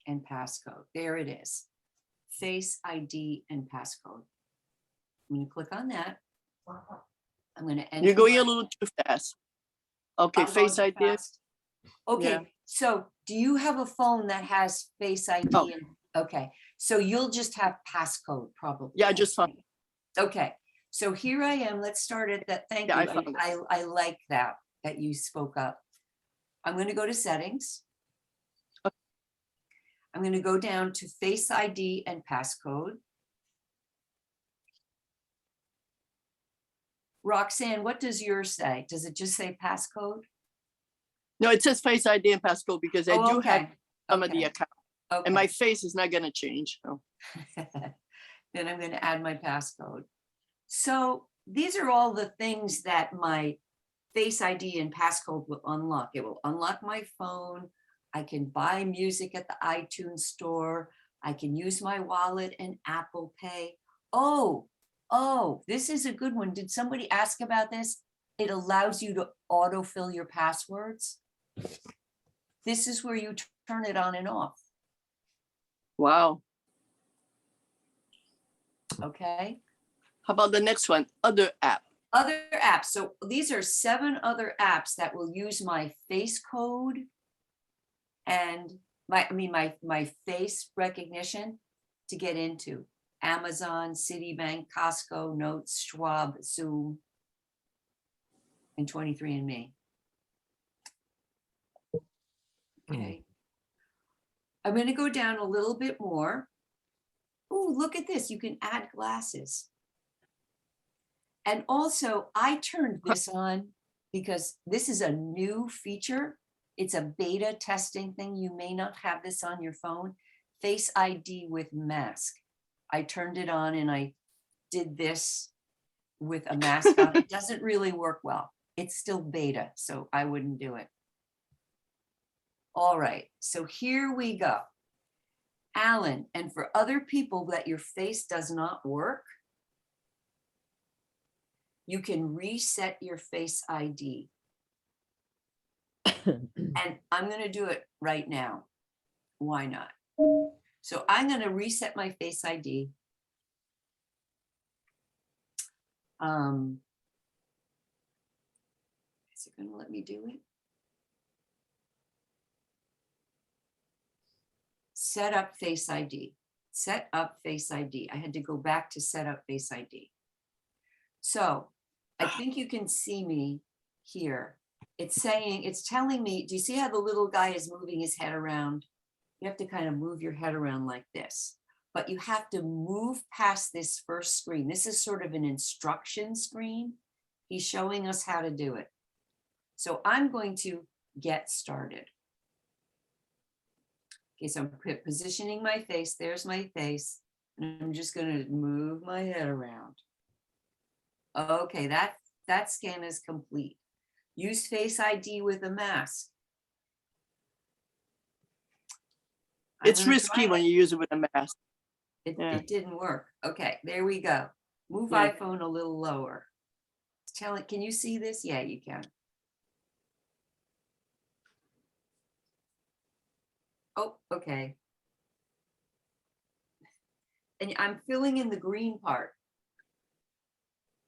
and passcode. There it is. Face ID and passcode. I'm going to click on that. I'm going to enter. You're going my- a little too fast. Okay, I'm going Face too ID. fast. Okay, Yeah. so do you have a phone that has Face ID? Oh. Okay, so you'll just have passcode probably. Yeah, just fine. Okay, so here I am. Let's start at that. Thank Yeah, you. I found it. I like that you spoke up. I'm going to go to settings. I'm going to go down to Face ID and passcode. Roxanne, what does yours say? Does it just say passcode? No, it says Face ID and passcode because I do have some of the okay, account, okay. and my face is not going to change. So. Then I'm going to add my passcode. So these are all the things that my Face ID and passcode will unlock. It will unlock my phone. I can buy music at the iTunes store. I can use my wallet and Apple Pay. Oh, this is a good one. Did somebody ask about this? It allows you to autofill your passwords. This is where you turn it on and off. Wow. Okay. How about the next one? Other app. Other apps. So these are 7 other apps that will use my face code and my face recognition to get into. Amazon, Citibank, Costco, Notes, Schwab, Zoom, and 23andMe. Okay. I'm going to go down a little bit more. Oh, look at this. You can add glasses. And also, I turned this on because this is a new feature. It's a beta testing thing. You may not have this on your phone. Face ID with mask. I turned it on and I did this with a mask on. It doesn't really work well. It's still beta, so I wouldn't do it. All right, so here we go. Alan, and for other people that your face does not work, you can reset your Face ID. And I'm going to do it right now. Why not? So I'm going to reset my Face ID. Is it going to let me do it? Set up Face ID. Set up Face ID. I had to go back to set up Face ID. So I think you can see me here. It's telling me, do you see how the little guy is moving his head around? You have to kind of move your head around like this, but you have to move past this first screen. This is sort of an instruction screen. He's showing us how to do it. So I'm going to get started. Okay, so I'm positioning my face. There's my face. And I'm just going to move my head around. Okay, that scan is complete. Use Face ID with a mask. It's risky when you use it with a mask. It didn't work. Okay, there we go. Move Yeah. iPhone a little lower. Can you see this? Yeah, you can. Oh, okay. And I'm filling in the green part.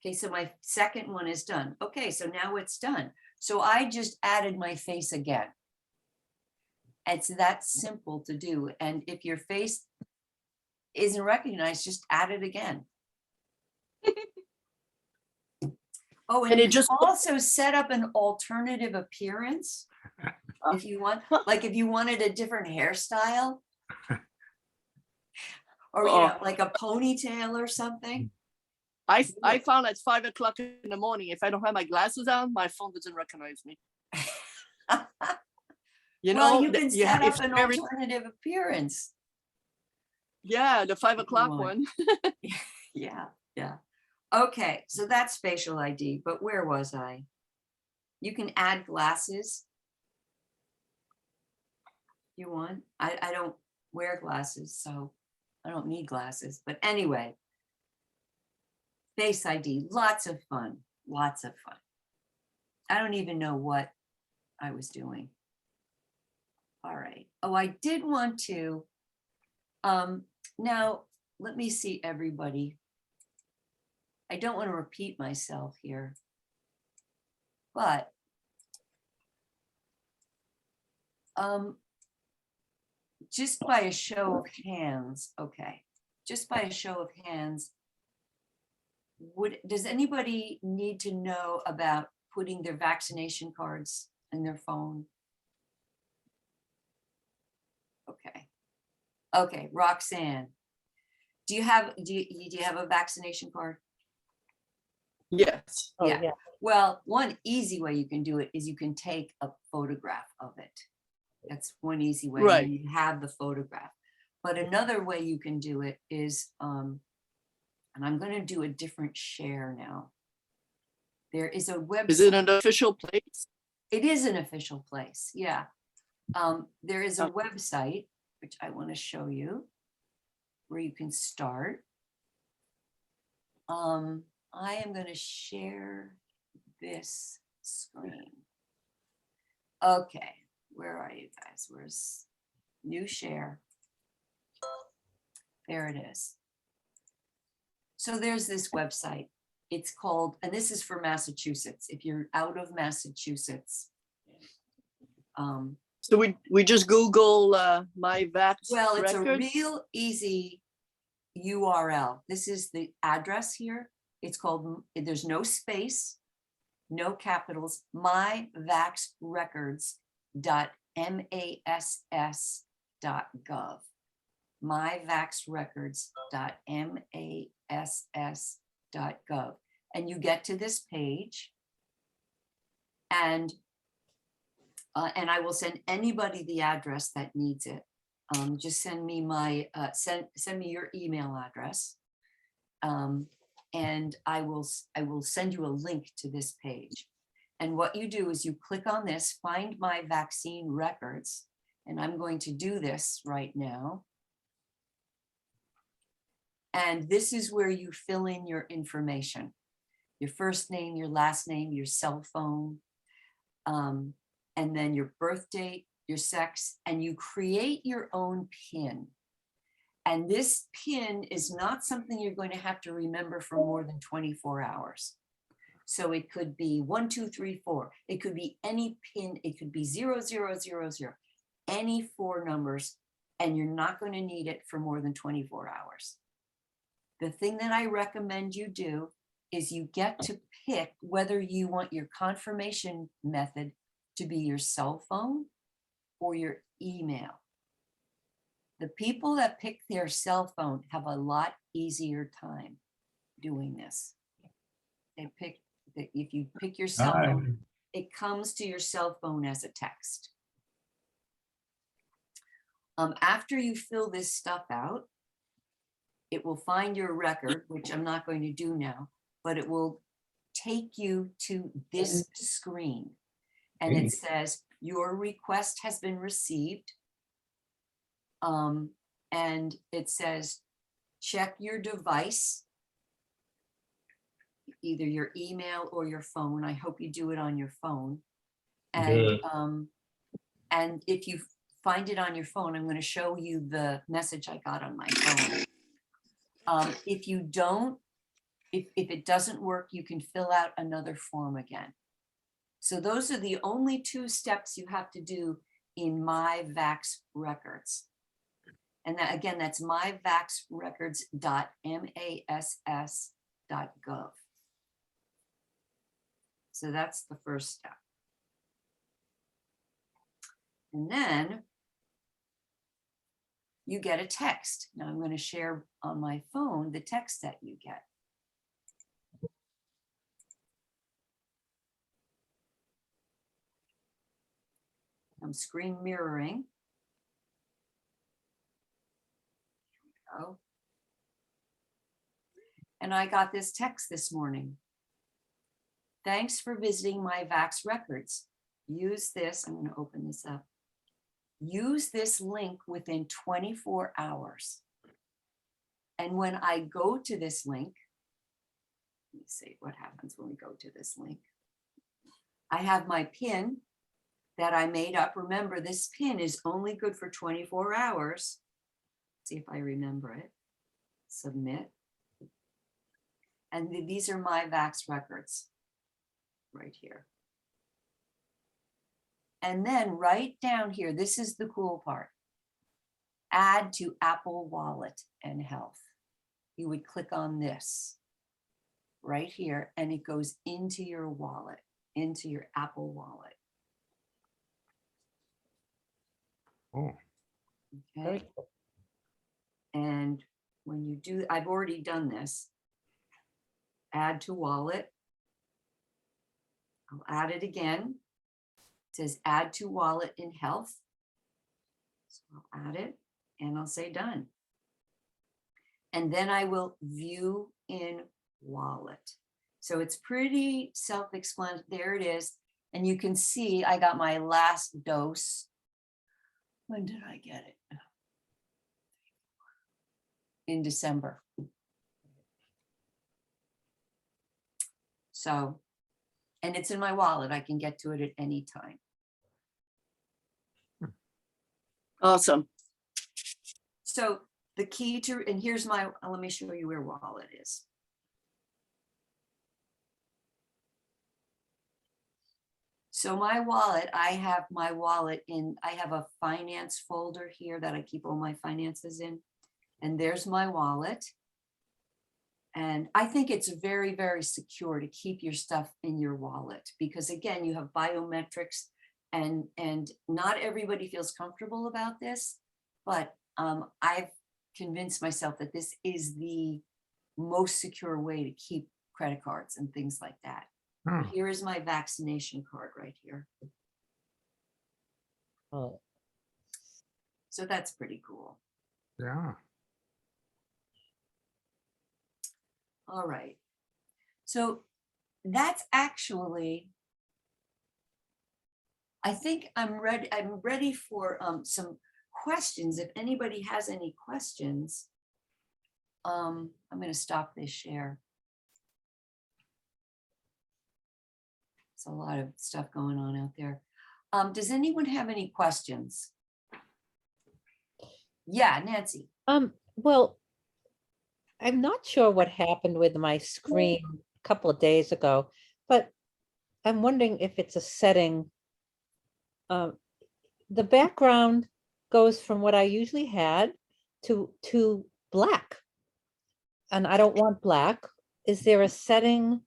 Okay, so my second one is done. Okay, so now it's done. So I just added my face again. It's that simple to do. And if your face isn't recognized, just add it again. Oh, and And it you just- can also set up an alternative appearance if you want, like if you wanted a different hairstyle or like a ponytail or something. I found at 5 o'clock in the morning, if I don't have my glasses on, my phone doesn't recognize me. You Well, know, you can yeah, set if up an every- alternative appearance. Yeah, the 5 o'clock Right. one. Yeah. Okay, so that's facial ID, but where was I? You can add glasses. You want? I don't wear glasses, so I don't need glasses. But anyway, Face ID, lots of fun, lots of fun. I don't even know what I was doing. All right. Oh, I did want to. Now, let me see everybody. I don't want to repeat myself here, but just by a show of hands, okay, just by a show of hands, does anybody need to know about putting their vaccination cards in their phone? Okay, Roxanne, do you have a vaccination card? Yes. Oh, Yeah. yeah. Well, one easy way you can do it is you can take a photograph of it. That's one easy way. Right. And you have the photograph. But another way you can do it is, and I'm going to do a different share now. There is a website. Is it an official place? It is an official place. Yeah. There is a website, which I want to show you, where you can start. I am going to share this screen. Okay, where are you guys? Where's new share? There it is. So there's this website. It's called, and this is for Massachusetts. If you're out of Massachusetts. So we just Google my vax Well, it's record. a real easy URL. This is the address here. It's called, there's no space, no capitals, myvaxrecords.mass.gov. myvaxrecords.mass.gov. And you get to this page, and I will send anybody the address that needs it. Just send me my send me your email address, and I will send you a link to this page. And what you do is you click on this, find my vaccine records, and I'm going to do this right now. And this is where you fill in your information, your first name, your last name, your cell phone, and then your birth date, your sex, and you create your own PIN. And this PIN is not something you're going to have to remember for more than 24 hours. So it could be 1, 2, 3, 4. It could be any PIN. It could be 0, 0, 0, 0, any 4 numbers, and you're not going to need it for more than 24 hours. The thing that I recommend you do is you get to pick whether you want your confirmation method to be your cell phone or your email. The people that pick their cell phone have a lot easier time doing this. They pick, if you pick your cell phone, it comes to your cell phone as a text. After you fill this stuff out, it will find your record, which I'm not going to do now, but it will take you to this screen. And it says, your request has been received. And it says, check your device, either your email or your phone. I hope you do it on your phone. And, and if you find it on your phone, I'm going to show you the message I got on my phone. If you don't, if it doesn't work, you can fill out another form again. So those are the only 2 steps you have to do in My Vax Records. And that, again, that's myvaxrecords.mass.gov. So that's the first step. And then you get a text. Now I'm going to share on my phone the text that you get. I'm screen mirroring. Here we go. And I got this text this morning. Thanks for visiting My Vax Records. Use this, I'm going to open this up. Use this link within 24 hours. And when I go to this link, let me see what happens when we go to this link. I have my PIN that I made up. Remember, this PIN is only good for 24 hours. Let's see if I remember it. Submit. And these are My Vax Records right here. And then right down here, this is the cool part. Add to Apple Wallet and Health. You would click on this right here, and it goes into your wallet, into your Apple Wallet. Oh, Okay. And when you do, I've already done this. Add to wallet. I'll add it again. It says add to wallet in health. So I'll add it and I'll say done. And then I will view in wallet. So it's pretty self-explanatory. There it is. And you can see I got my last dose When did I get it? In December. So, and it's in my wallet. I can get to it at any time. Awesome. So the key to, and here's my, let me show you where wallet is. So my wallet, I have my wallet in, I have a finance folder here that I keep all my finances in. And there's my wallet. And I think it's very, very secure to keep your stuff in your wallet because again, you have biometrics and not everybody feels comfortable about this, but I've convinced myself that this is the most secure way to keep credit cards and things like that. Hmm. Here is my vaccination card right here. Oh, So that's pretty cool. Yeah. All right. So that's actually, I think I'm ready for some questions. If anybody has any questions, I'm going to stop this share. It's a lot of stuff going on out there. Does anyone have any questions? Yeah, Nancy. Well, I'm not sure what happened with my screen a couple of days ago, but I'm wondering if it's a setting. The background goes from what I usually had to black. And I don't want black. Is there a setting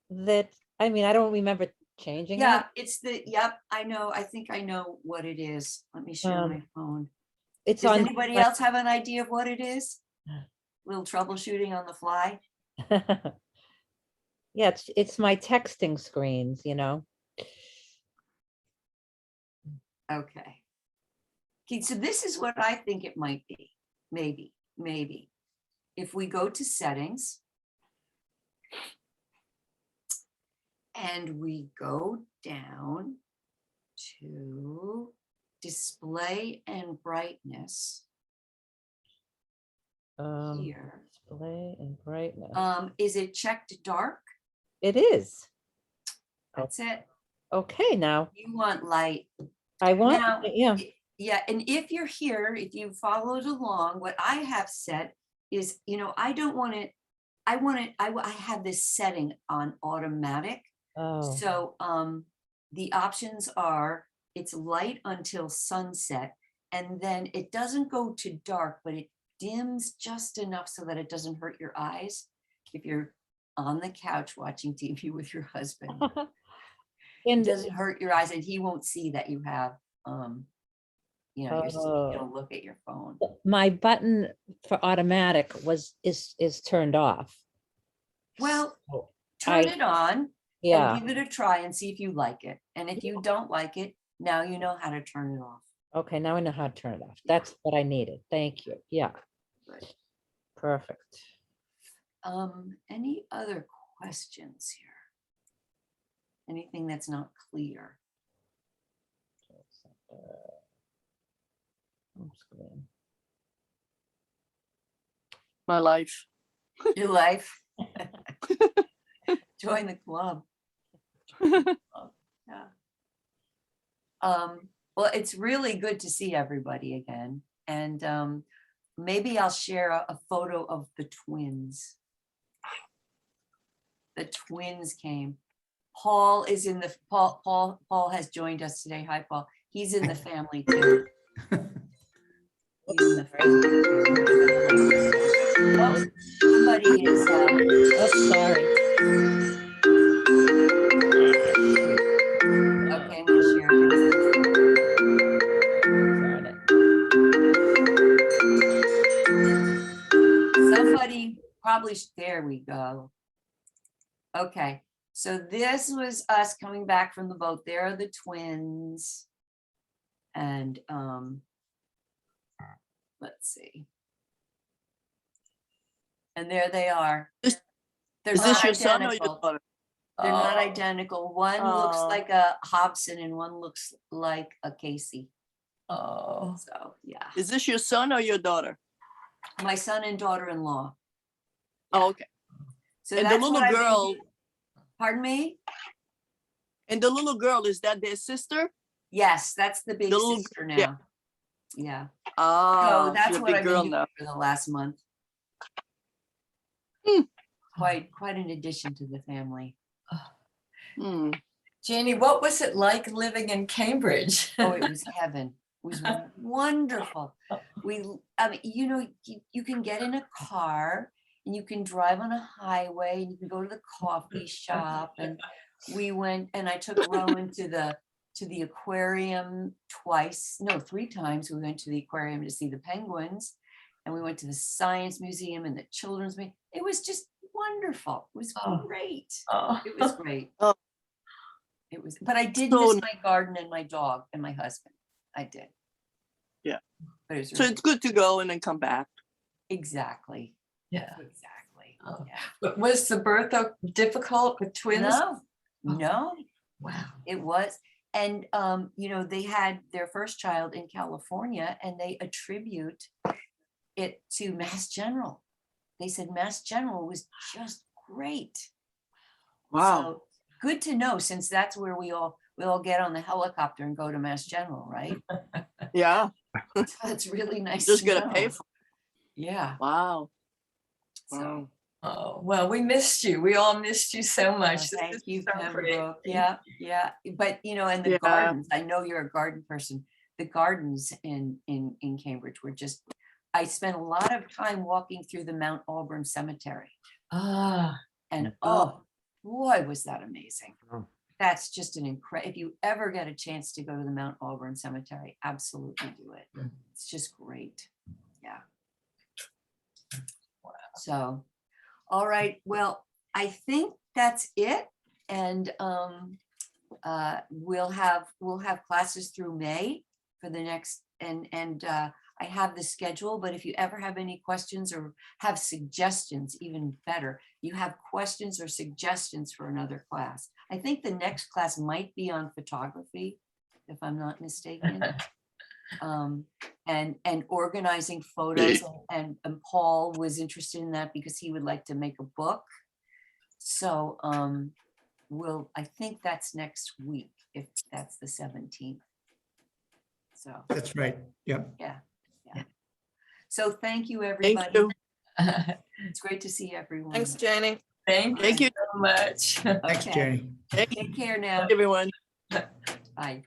that, I mean, I don't remember changing Yeah, it. it's the, yep, I know. I think I know what it is. Let me share my phone. It's Does on. anybody else have an idea of what it is? Little troubleshooting on the fly. Yeah, it's my texting screens, you know. Okay. Okay, so this is what I think it might be. Maybe. If we go to settings and we go down to display and brightness here. Display and brightness. Is it checked dark? It is. That's it. Okay, now You want light. I want, Now, yeah. Yeah, and if you're here, if you followed along, what I have set is, I don't want it, I have this setting on automatic. Oh, So the options are, it's light until sunset, and then it doesn't go to dark, but it dims just enough so that it doesn't hurt your eyes. If you're on the couch watching TV with your husband, it and doesn't hurt your eyes and he won't see that you have, you're still gonna look at your phone. my button for automatic is turned off. Well, So turn I- it on Yeah, and give it a try and see if you like it. And if you don't like it, now you know how to turn it off. okay, now I know how to turn it off. That's what I needed. Thank you. Yeah. Good. Perfect. Any other questions here? Anything that's not clear? Home screen. My life. Your life? Join the club. Yeah. Well, it's really good to see everybody again. And maybe I'll share a photo of the twins. The twins came. Paul is in the, Paul has joined us today. Hi, Paul. He's in the family too. He's in the family. Oh, somebody is, Oh, sorry. okay, I'm gonna share this. Darn it. Somebody probably, there we go. Okay, so this was us coming back from the boat. There are the twins. And let's see. And there they are. Is- They're Is this not your son or your identical. daughter? They're not Oh. identical. One looks Oh. like a Hobson and one looks like a Casey. Oh, So, yeah, Is this your son or your daughter? my son and daughter-in-law. Oh, okay. So And the that's little what I've been girl- do- Pardon me? And the little girl, is that their sister? Yes, that's the big The little- sister yeah. now. Yeah, Ah, so that's she's a what big I've been girl doing now. for the last month. Hmm. Quite an addition to the family. Hmm. Janie, what was it like living in Cambridge? Oh, it was heaven. It was wonderful. I mean, you can get in a car and you can drive on a highway and you can go to the coffee shop. And we went and I took Rowan to the aquarium three times. We went to the aquarium to see the penguins, and we went to the science museum and the children's museum. It was just wonderful. It was Oh. great. Oh. It was great. Oh. It was, but I did So- miss my garden and my dog and my husband. I did. Yeah. But it was So really- it's good to go and then come back. Exactly. Yeah. Exactly. Oh. Yeah. But was the birth difficult with twins? No, Wow. it was. And, they had their first child in California and they attribute it to Mass General. They said Mass General was just great. Wow. So good to know, since that's where we all get on the helicopter and go to Mass General, right? Yeah. That's really nice. Just to gotta pay know. for. Yeah. Wow. So Wow. Oh, well, we missed you. We all missed you so much. This thank is you, so great. Pembroke. Yeah, yeah. But and the Yeah. gardens, I know you're a garden person. The gardens in Cambridge were just, I spent a lot of time walking through the Mount Auburn Cemetery. Ah, And Oh. oh, boy, was that amazing. Oh. That's just an incredible, if you ever get a chance to go to the Mount Auburn Cemetery, absolutely do it. Mm. It's just great. Yeah. So, all right, well, I think that's it. And we'll have classes through May for the next, and I have the schedule, but if you ever have any questions or have suggestions, even better, you have questions or suggestions for another class. I think the next class might be on photography, if I'm not mistaken. And organizing photos, and Paul was interested in that because he would like to make a book. So I think that's next week, if that's the 17th. So, That's right. Yep. yeah. So thank you, Thank everybody. you. It's great to see everyone. Thanks, Janie. thank Thank you, so much. Thanks, Okay. Janie. Take care now. everyone. Bye.